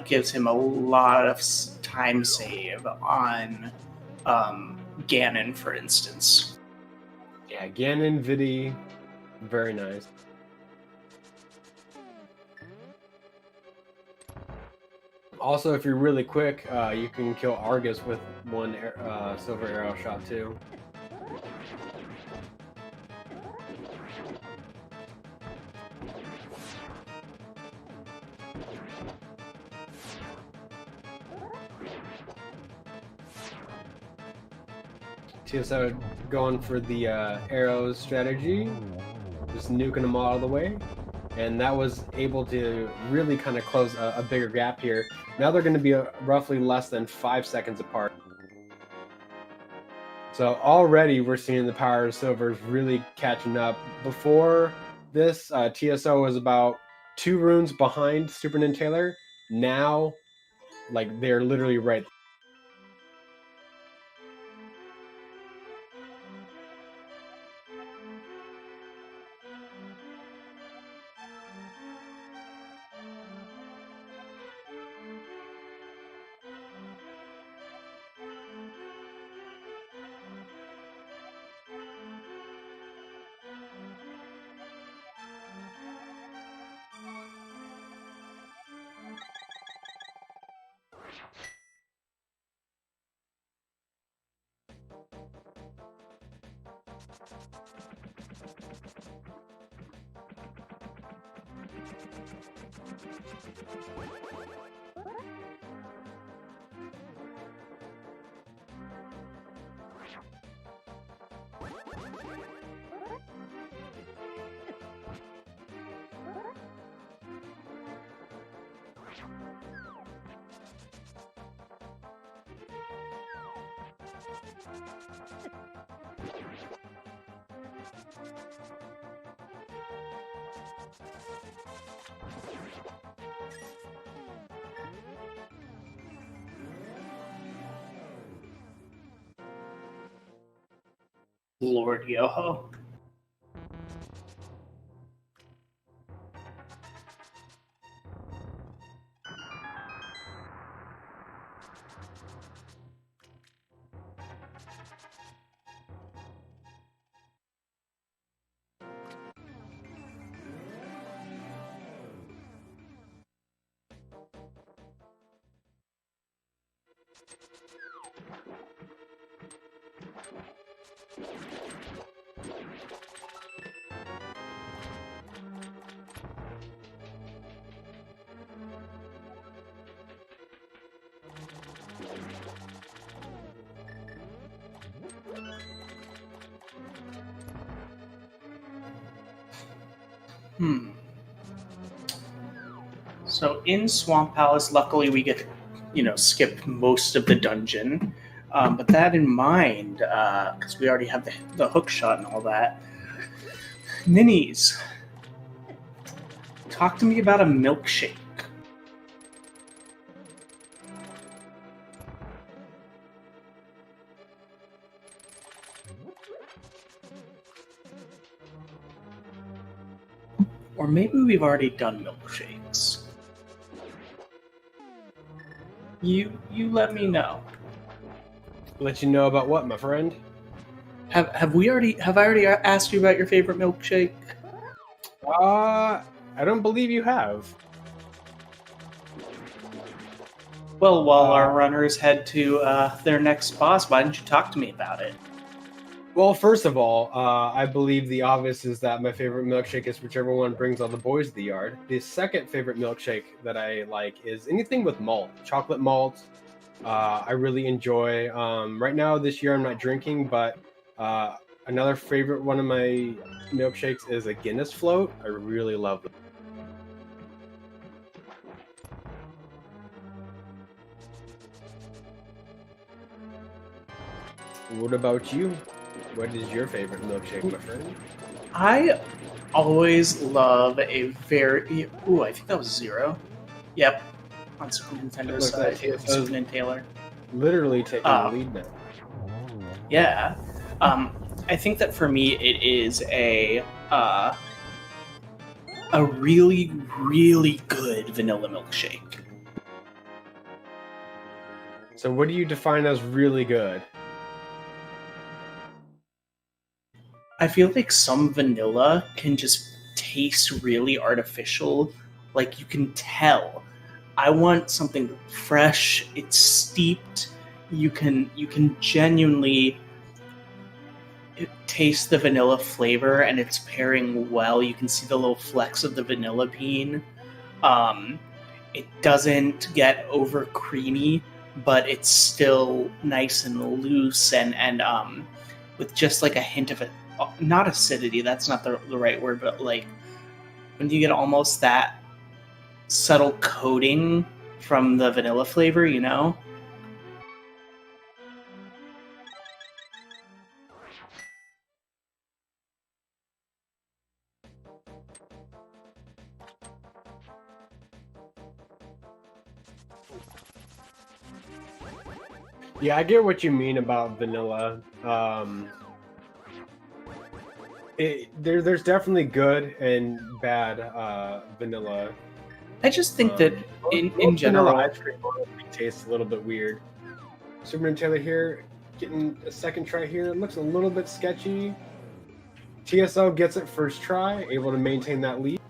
gives him a lot of time save on Ganon, for instance. Yeah, Ganon, Vidi, very nice. Also, if you're really quick, you can kill Argus with one silver arrow shot too. TSO going for the arrows strategy, just nuking them all out of the way, and that was able to really kind of close a bigger gap here. Now they're going to be roughly less than 5 seconds apart. So already we're seeing the power of silvers really catching up. Before this, TSO was about 2 runes behind SuperNinTaylor. Now, like, they're literally right. Lord Yoho. So in Swamp Palace, luckily we get to, skip most of the dungeon. But that in mind, because we already have the hook shot and all that. Minis, talk to me about a milkshake. Or maybe we've already done milkshakes. You let me know. Let you know about what, my friend? Have I already asked you about your favorite milkshake? I don't believe you have. Well, while our runners head to their next boss, why didn't you talk to me about it? Well, first of all, I believe the obvious is that my favorite milkshake is whichever one brings all the boys to the yard. The second favorite milkshake that I like is anything with malt, chocolate malt. I really enjoy. Right now, this year, I'm not drinking, but another favorite one of my milkshakes is a Guinness float. I really love them. What about you? What is your favorite milkshake, my friend? I always love a very... Ooh, I think that was 0. Yep. On Super Nintendo's side. SuperNinTaylor. Literally taking the lead now. Yeah. I think that for me it is a really, really good vanilla milkshake. So what do you define as really good? I feel like some vanilla can just taste really artificial. Like, you can tell. I want something fresh, it's steeped. You can genuinely taste the vanilla flavor, and it's pairing well. You can see the little flecks of the vanilla bean. It doesn't get over creamy, but it's still nice and loose, and with just like a hint of not acidity, that's not the right word, but like when you get almost that subtle coating from the vanilla flavor, Yeah, I get what you mean about vanilla. There's definitely good and bad vanilla. I just think that in general, vanilla ice cream tastes a little bit weird. SuperNinTaylor here, getting a second try here. It looks a little bit sketchy. TSO gets it first try, able to maintain that lead.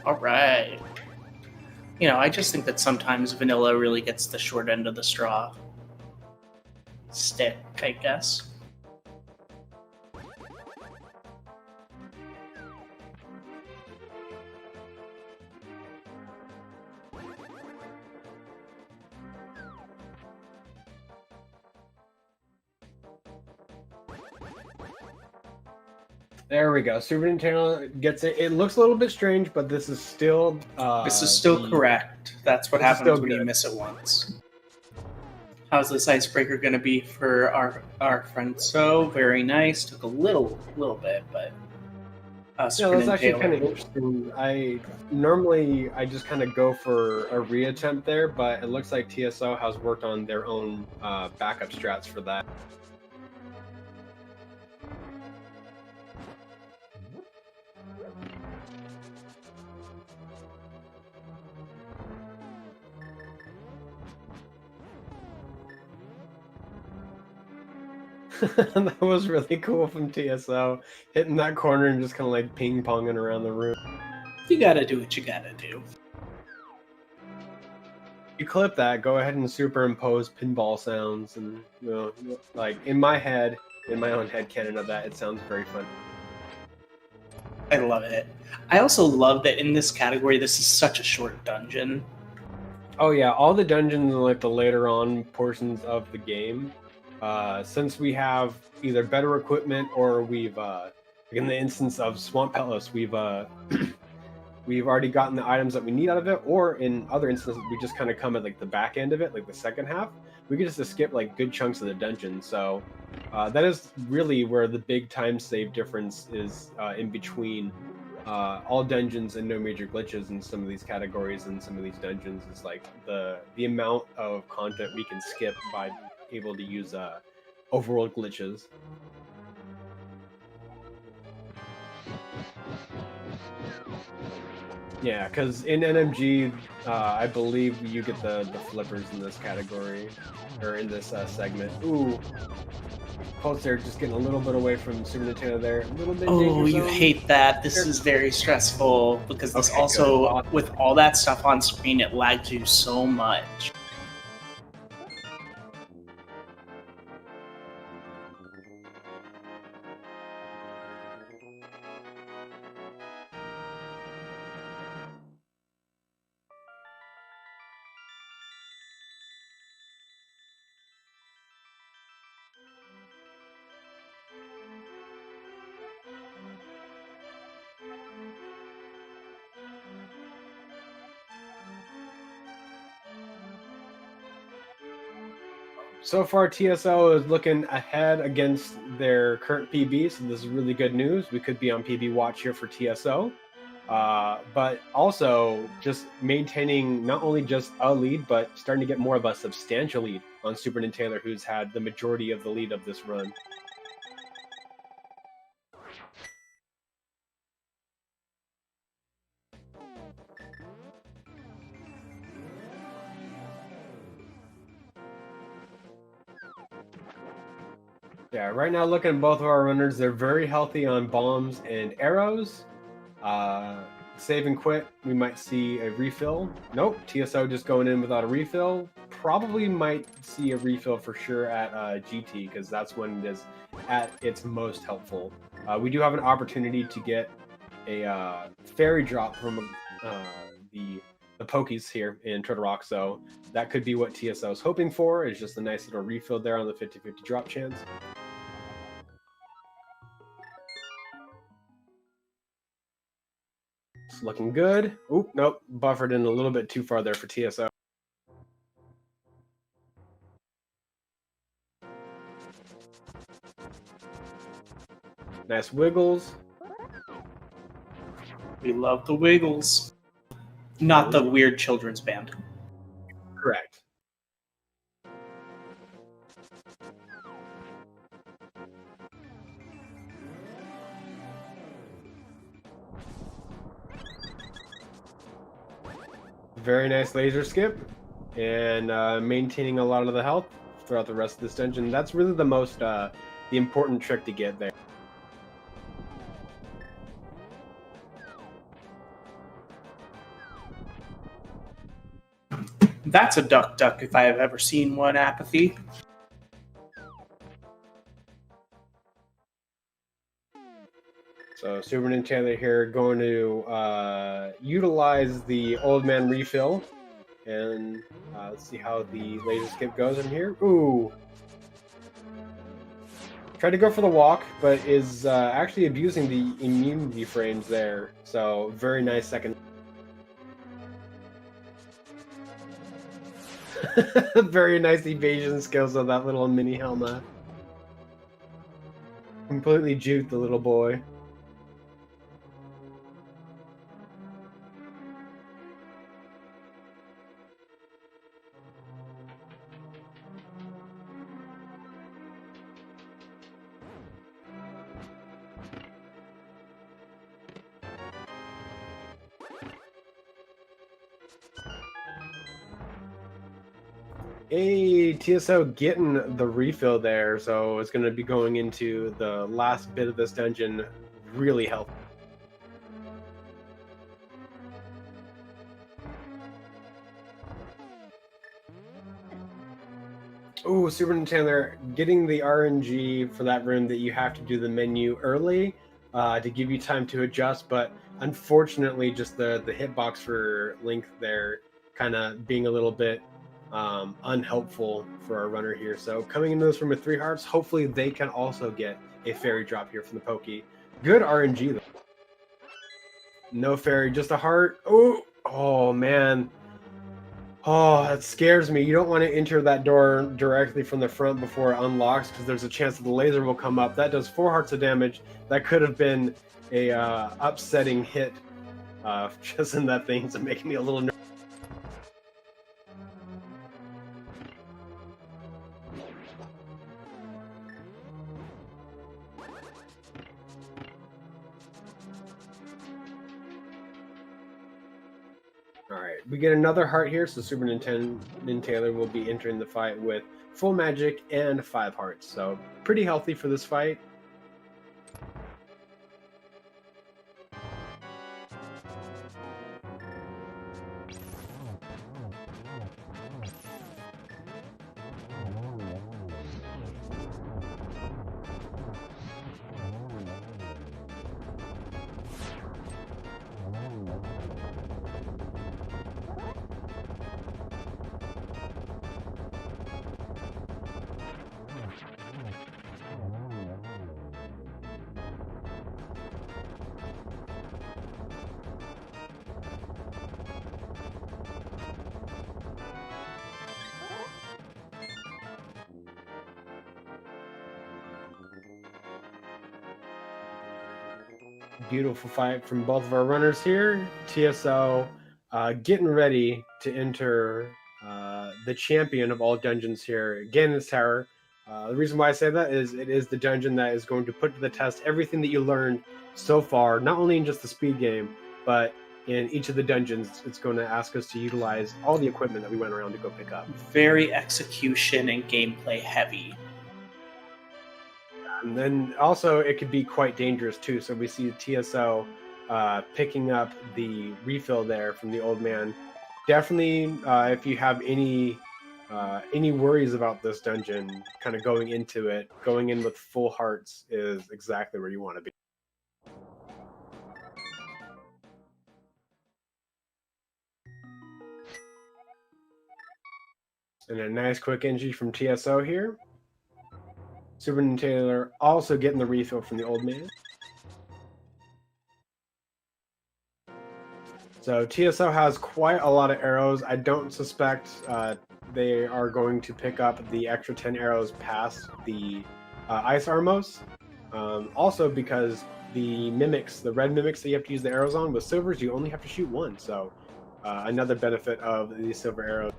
all right. I just think that sometimes vanilla really gets the short end of the straw. Stick, I guess. There we go. SuperNinTaylor gets it. It looks a little bit strange, but this is still correct. That's what happens when you miss it once. How's this icebreaker going to be for our friend? So very nice. Took a little bit, but that's actually kind of interesting. I just kind of go for a reattempt there, but it looks like TSO has worked on their own backup strats for that. That was really cool from TSO, hitting that corner and just kind of like ping-ponging around the room. You gotta do what you gotta do. You clip that, go ahead and superimpose pinball sounds, and like in my own headcanon of that, it sounds very fun. I love it. I also love that in this category, this is such a short dungeon. Oh yeah, all the dungeons in like the later on portions of the game, since we have either better equipment or we've in the instance of Swamp Pelos, we've we've already gotten the items that we need out of it, or in other instances, we just kind of come at like the back end of it, like the second half. We could just skip like good chunks of the dungeon. So that is really where the big time save difference is in between all dungeons and no major glitches in some of these categories and some of these dungeons is like the amount of content we can skip by able to use overworld glitches. Yeah, because in NMG, I believe you get the flippers in this category, or in this segment. Ooh, Pulse there just getting a little bit away from SuperNinTaylor there. A little bit. Oh, you hate that. This is very stressful because this Okay, also, good. with all that stuff on screen, it lags you so much. So far, TSO is looking ahead against their current PB, so this is really good news. We could be on PB watch here for TSO, but also just maintaining not only just a lead, but starting to get more of a substantial lead on SuperNinTaylor, who's had the majority of the lead of this run. Yeah, right now looking at both of our runners, they're very healthy on bombs and arrows. Save and quit, we might see a refill. Nope, TSO just going in without a refill. Probably might see a refill for sure at GT, because that's when it is at its most helpful. We do have an opportunity to get a fairy drop from the Pokies here in Turtle Rock, so that could be what TSO is hoping for, is just a nice little refill there on the 50-50 drop chance. It's looking good. Oop, nope, buffered in a little bit too far there for TSO. Nice wiggles. We love the Wiggles. Not the weird children's band. Correct. Very nice laser skip, and maintaining a lot of the health throughout the rest of this dungeon. That's really the most, the important trick to get there. That's a duck duck if I have ever seen one, Apathy. So SuperNinTaylor here going to utilize the old man refill, and let's see how the laser skip goes in here. Ooh. Tried to go for the walk, but is actually abusing the immunity frames there. So very nice second. Very nice evasion skills of that little mini Helma. Completely juked the little boy. Hey, TSO getting the refill there, so it's going to be going into the last bit of this dungeon really helpful. Oh, SuperNinTaylor getting the RMG for that room that you have to do the menu early to give you time to adjust, but unfortunately just the hitbox for Link there kind of being a little bit unhelpful for our runner here. So coming into this room with 3 hearts, hopefully they can also get a fairy drop here from the Pokey. Good RNG though. No fairy, just a heart. Oh man. Oh, that scares me. You don't want to enter that door directly from the front before it unlocks because there's a chance that the laser will come up. That does 4 hearts of damage. That could have been a upsetting hit just in that thing. It's making me a little nervous. Alright, we get another heart here, so SuperNinTaylor will be entering the fight with full magic and 5 hearts. So pretty healthy for this fight. Beautiful fight from both of our runners here. TSO getting ready to enter the champion of all dungeons here, Ganon's Tower. The reason why I say that is it is the dungeon that is going to put to the test everything that you learned so far, not only in just the speed game, but in each of the dungeons. It's going to ask us to utilize all the equipment that we went around to go pick up. Very execution and gameplay heavy. And then also it could be quite dangerous too. So we see TSO picking up the refill there from the old man. Definitely, if you have any worries about this dungeon, kind of going into it, going in with full hearts is exactly where you want to be. And a nice quick entry from TSO here. SuperNinTaylor also getting the refill from the old man. So TSO has quite a lot of arrows. I don't suspect they are going to pick up the extra 10 arrows past the ice armos. Also because the mimics, the red mimics that you have to use the arrows on, with silvers you only have to shoot 1. So another benefit of the silver arrows.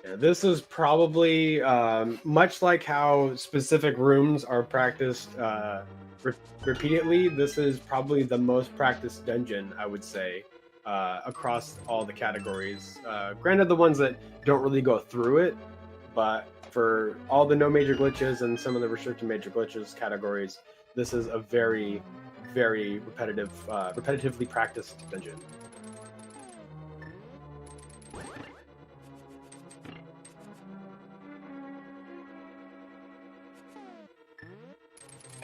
Yeah, this is probably much like how specific rooms are practiced repeatedly. This is probably the most practiced dungeon, I would say, across all the categories. Granted, the ones that don't really go through it, but for all the no major glitches and some of the restricted major glitches categories, this is a very, very repetitively practiced dungeon.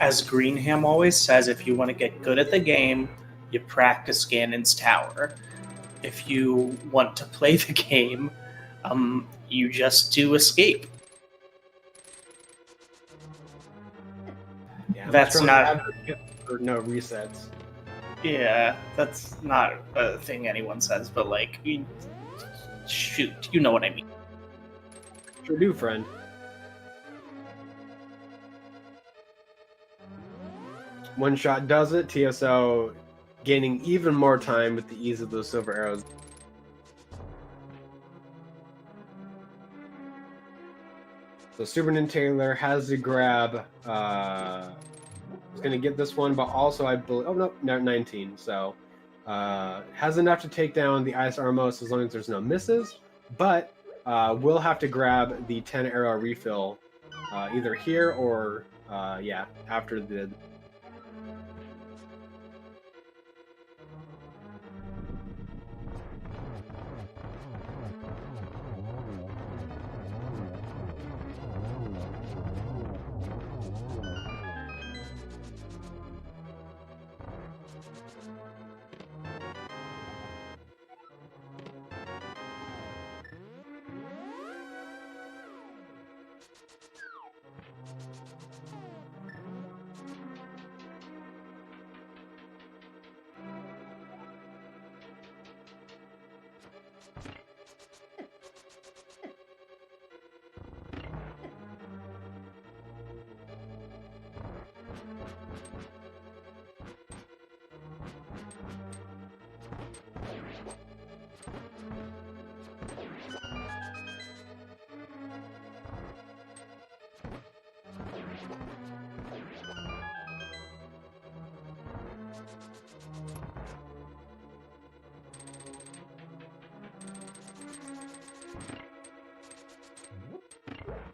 As Greenham always says, if you want to get good at the game, you practice Ganon's Tower. If you want to play the game, you just do escape. Yeah, that's not no resets. Yeah, that's not a thing anyone says, but like, shoot, you know what I mean. Sure do, friend. One shot does it. TSO gaining even more time with the ease of those silver arrows. So SuperNinTaylor has to grab. He's going to get this one, but also I believe. Oh no, 19. So has enough to take down the Ice Armos as long as there's no misses. But will have to grab the 10 arrow refill either here or yeah, after the.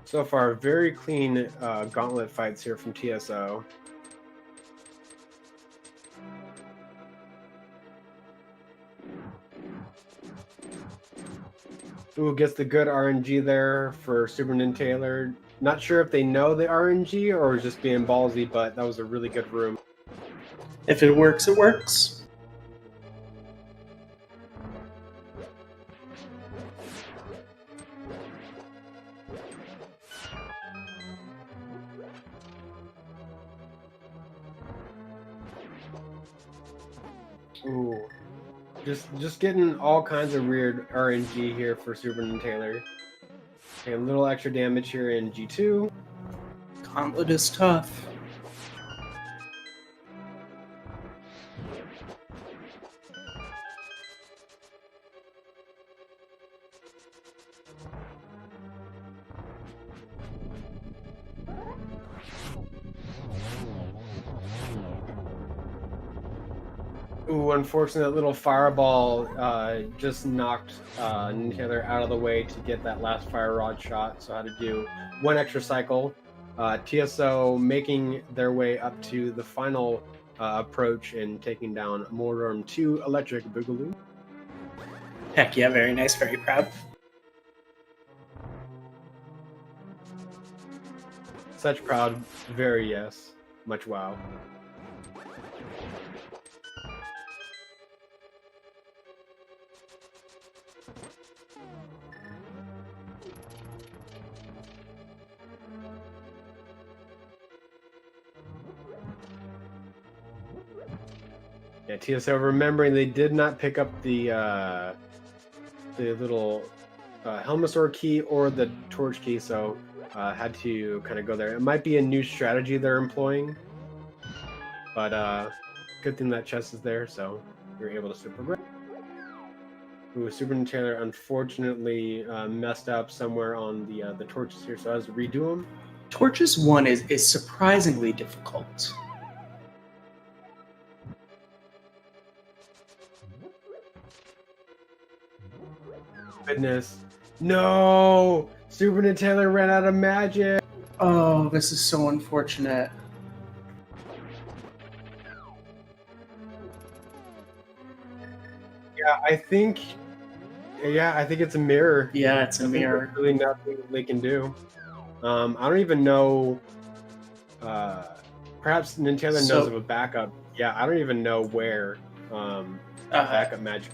So far, very clean gauntlet fights here from TSO. Ooh, gets the good RNG there for SuperNinTaylor. Not sure if they know the RNG or just being ballsy, but that was a really good room. If it works, it works. Ooh, just getting all kinds of weird RNG here for SuperNinTaylor. Okay, a little extra damage here in G2. Gauntlet is tough. Ooh, unfortunate little fireball just knocked Taylor out of the way to get that last fire rod shot, so had to do one extra cycle. TSO making their way up to the final approach and taking down Mortarm 2 Electric Boogaloo. Heck yeah, very nice, very proud. Such proud, very yes, much wow. Yeah, TSO remembering they did not pick up the little Helmasaur key or the torch key, so had to kind of go there. It might be a new strategy they're employing, but good thing that chest is there, so you're able to super grab. Ooh, SuperNinTaylor unfortunately messed up somewhere on the torches here, so I was to redo them. Torches 1 is surprisingly difficult. Goodness. No! SuperNinTaylor ran out of magic! Oh, this is so unfortunate. Yeah, I think it's a mirror. Yeah, it's a mirror. There's really nothing they can do. I don't even know. Perhaps Nintendo knows of a backup. Yeah, I don't even know where backup magic.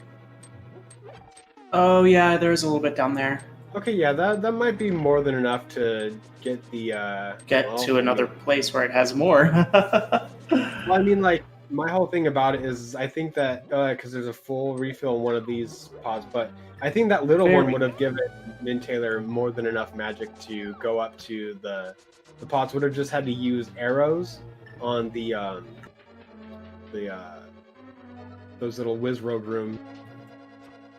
Oh yeah, there's a little bit down there. Okay, yeah, that might be more than enough to get the to another place where it has more. Well, I mean, like, my whole thing about it is I think that because there's a full refill in one of these pods, but I think that little one would have given NinTaylor more than enough magic to go up to the pods. Would have just had to use arrows on those little whiz road rooms.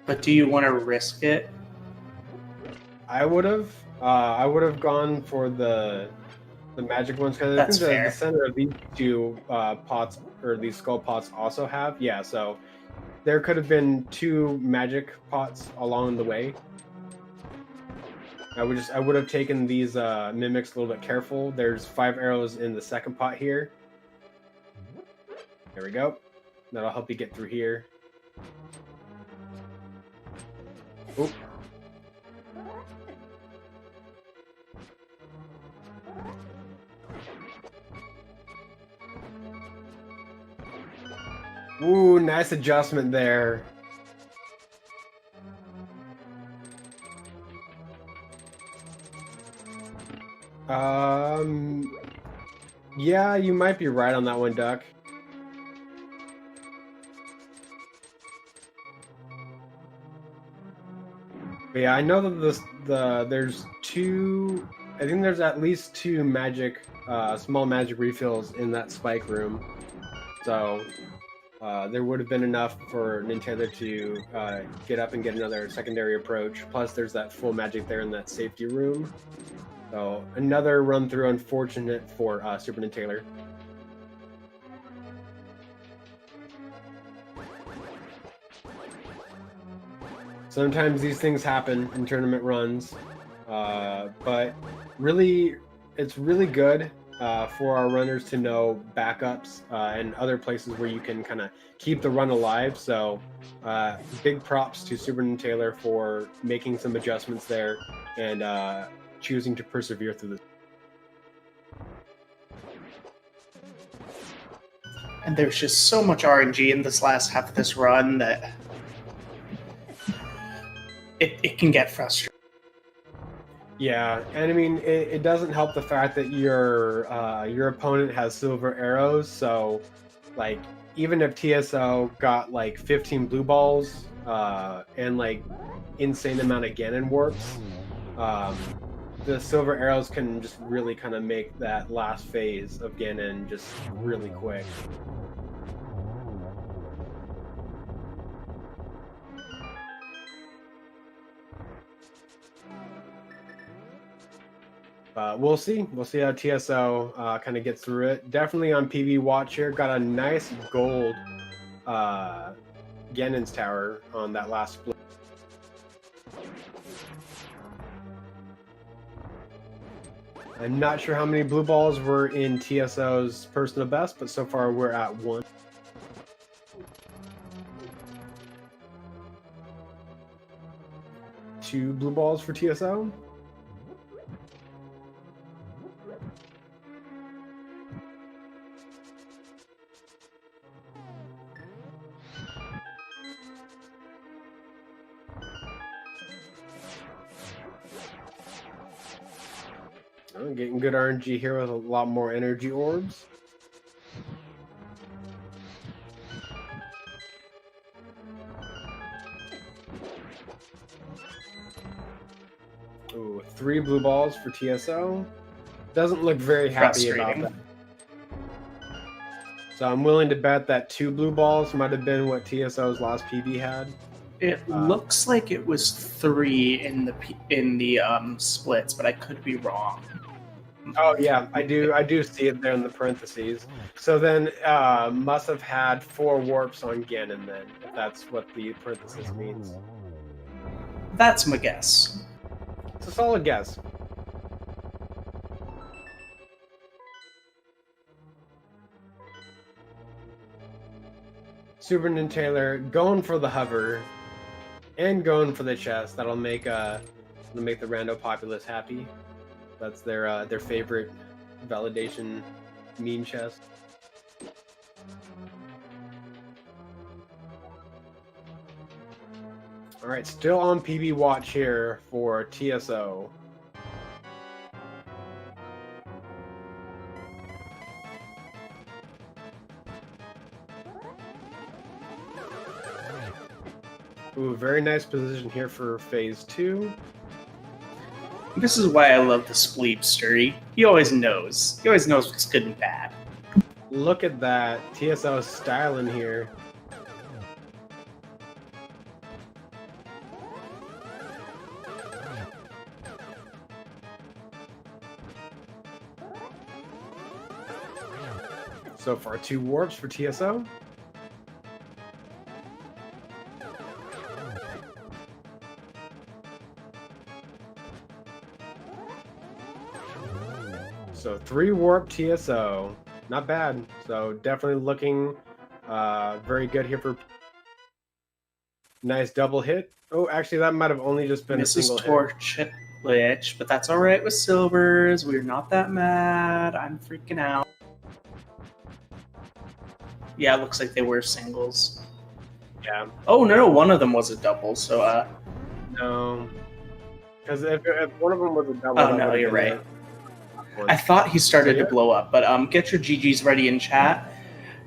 But do you want to risk it? I would have gone for the magic ones because I think the center of these two pots or these skull pots also have. Yeah, so there could have been 2 magic pots along the way. I would have taken these mimics a little bit careful. There's 5 arrows in the second pot here. There we go. That'll help you get through here. Oop. Ooh, nice adjustment there. Yeah, you might be right on that one, Duck. But yeah, I know that there's 2. I think there's at least 2 magic, small magic refills in that spike room. So there would have been enough for NinTaylor to get up and get another secondary approach. Plus, there's that full magic there in that safety room. So another run through, unfortunate for SuperNinTaylor. Sometimes these things happen in tournament runs, but really, it's really good for our runners to know backups and other places where you can kind of keep the run alive. So big props to SuperNinTaylor for making some adjustments there and choosing to persevere through this. And there's just so much RNG in this last half of this run that it can get frustrating. Yeah, and I mean, it doesn't help the fact that your opponent has silver arrows, so like even if TSO got like 15 blue balls and like insane amount of Ganon warps, the silver arrows can just really kind of make that last phase of Ganon just really quick. We'll see. We'll see how TSO kind of gets through it. Definitely on PB watch here. Got a nice gold Ganon's Tower on that last split. I'm not sure how many blue balls were in TSO's personal best, but so far we're at 1. Two blue balls for TSO. Oh, getting good RNG here with a lot more energy orbs. Ooh, 3 blue balls for TSO. Doesn't look very happy about that. So I'm willing to bet that 2 blue balls might have been what TSO's last PB had. It looks like it was 3 in the splits, but I could be wrong. Oh yeah, I do see it there in the parentheses. So then must have had 4 warps on Ganon then, if that's what the parenthesis means. That's my guess. It's a solid guess. SuperNinTaylor going for the hover and going for the chest. That'll make the rando populace happy. That's their favorite validation meme chest. All right, still on PB watch here for TSO. Ooh, very nice position here for phase 2. This is why I love the Spleepster. He always knows. He always knows what's good and bad. Look at that. TSO styling here. So far, 2 warps for TSO. So 3 warp TSO, not bad. So definitely looking very good here for nice double hit. Oh, actually that might have only just been a single Torch hit glitch, but that's all right with silvers. We're not that mad. I'm freaking out. Yeah, it looks like they were singles. Yeah. Oh no, one of them was a double. So no, because if one of them was a double. Oh no, you're right. I thought he started to blow up, but get your GGs ready in chat.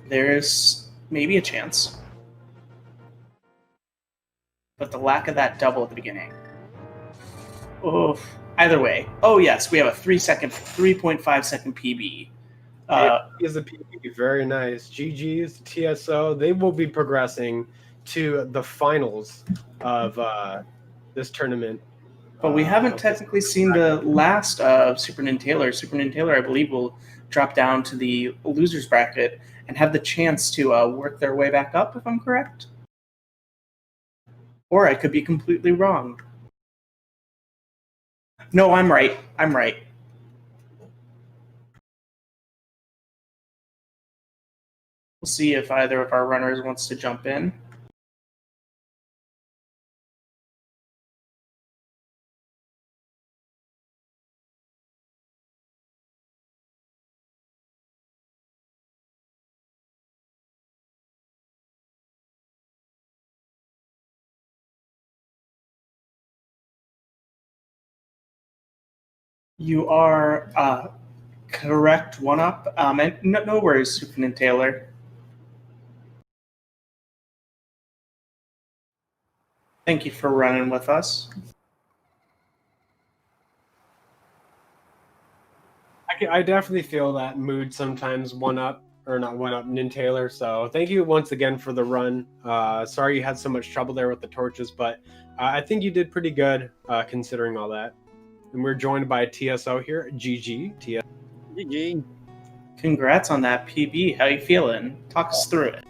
There's maybe a chance. But the lack of that double at the beginning. Oh, either way. Oh yes, we have a 3.5 second PB. Is a PB, very nice. GG's, TSO, they will be progressing to the finals of this tournament. But we haven't technically seen the last of SuperNinTaylor. SuperNinTaylor, I believe, will drop down to the losers bracket and have the chance to work their way back up, if I'm correct. Or I could be completely wrong. No, I'm right. I'm right. We'll see if either of our runners wants to jump in. You are correct, one up. And no worries, SuperNinTaylor. Thank you for running with us. I definitely feel that mood sometimes, one up, or not one up, Nintaylor. So thank you once again for the run. Sorry you had so much trouble there with the torches, but I think you did pretty good considering all that. And we're joined by TSO here, GG. GG. Congrats on that PB. How you feeling? Talk us through it.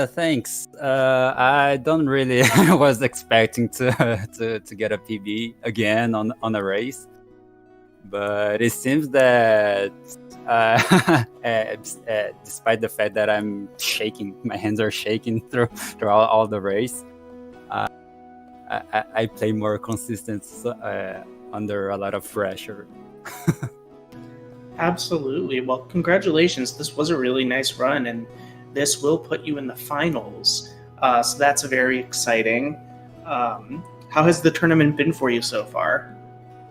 Thanks. I don't really was expecting to get a PB again on a race, but it seems that despite the fact that I'm shaking, my hands are shaking through all the race, I play more consistent under a lot of pressure. Absolutely. Well, congratulations. This was a really nice run, and this will put you in the finals. So that's very exciting. How has the tournament been for you so far?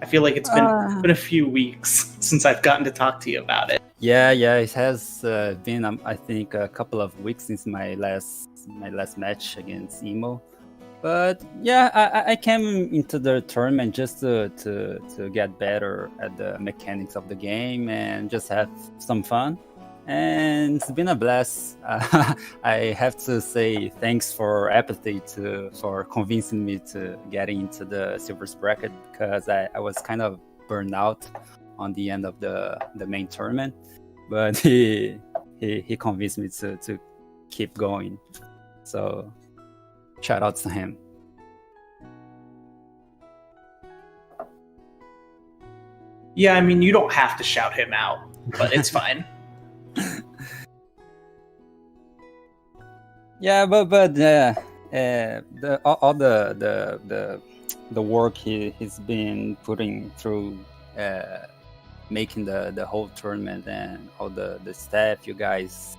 I feel like it's been a few weeks since I've gotten to talk to you about it. Yeah, it has been I think a couple of weeks since my last match against Emo. But yeah, I came into the tournament just to get better at the mechanics of the game and just have some fun. And it's been a blast. I have to say thanks for Apathy for convincing me to get into the Silvers bracket, because I was kind of burned out on the end of the main tournament. But he convinced me to keep going. So shout out to him. Yeah, I mean, you don't have to shout him out, but it's fine. Yeah, but all the work he's been putting through making the whole tournament, and all the staff, you guys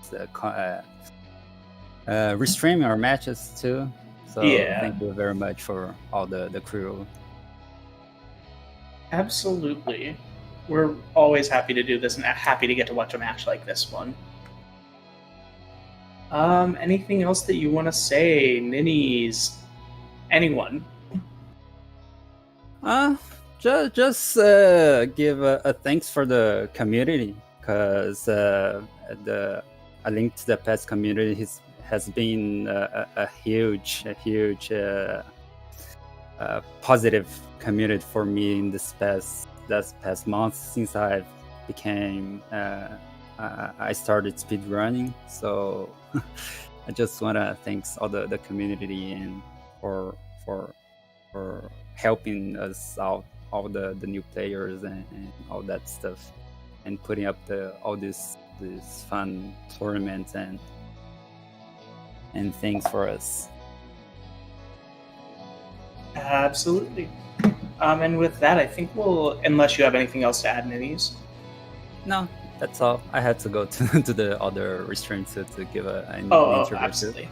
restreaming our matches too. So Yeah. Thank you very much for all the crew. Absolutely. We're always happy to do this and happy to get to watch a match like this one. Anything else that you want to say, Ninnies? Anyone? Just give a thanks for the community, because a link to the past community has been a huge positive community for me in this past month since I became I started speedrunning. So I just want to thanks all the community and for helping us out, all the new players and all that stuff, and putting up all these fun tournaments and things for us. Absolutely. And with that, I think we'll, unless you have anything else to add, Ninnies. No, that's all. I had to go to the other restaurant to give an interview. Absolutely.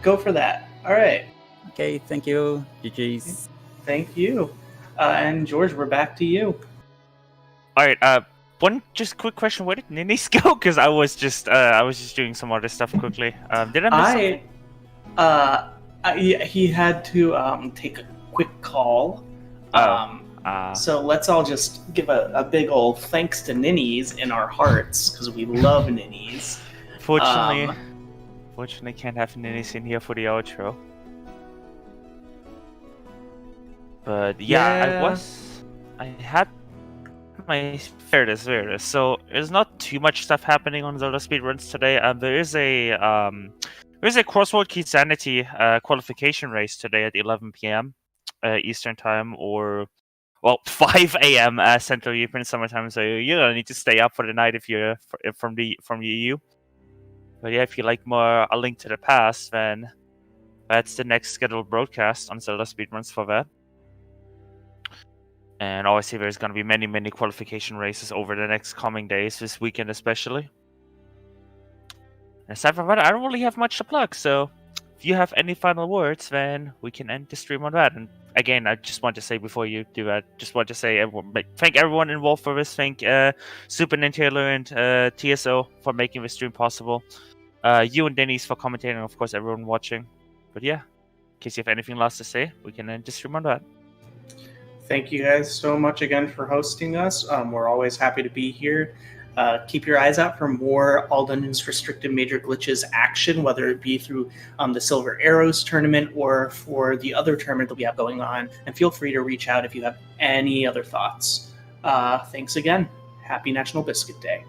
Go for that. All right. Okay, thank you. GG's. Thank you. And George, we're back to you. All right. One just quick question: where did Ninnies go? Because I was just doing some other stuff quickly. Did I miss something? He had to take a quick call. So let's all just give a big old thanks to Ninnies in our hearts, because we love Ninnies. Fortunately, can't have Ninnies in here for the outro. But yeah, Yeah. I had my fair this. So there's not too much stuff happening on Zelda Speedruns today. There is a Crossword Key Sanity qualification race today at 11 p.m. Eastern Time, or 5 a.m. Central European Summer Time. So you don't need to stay up for the night if you're from the EU. But yeah, if you like more A Link to the Past, then that's the next scheduled broadcast on Zelda Speedruns for that. And obviously, there's going to be many qualification races over the next coming days, this weekend especially. And aside from that, I don't really have much to plug. So if you have any final words, then we can end the stream on that. And again, I just want to say before you do that, thank everyone involved for this. Thank SuperNinTaylor and TSO for making this stream possible. You and Denise for commentating, and of course everyone watching. But yeah, in case you have anything last to say, we can end the stream on that. Thank you guys so much again for hosting us. We're always happy to be here. Keep your eyes out for more All Dungeons Restricted Major Glitches action, whether it be through the Silver Arrows tournament or for the other tournament that we have going on. And feel free to reach out if you have any other thoughts. Thanks again. Happy National Biscuit Day.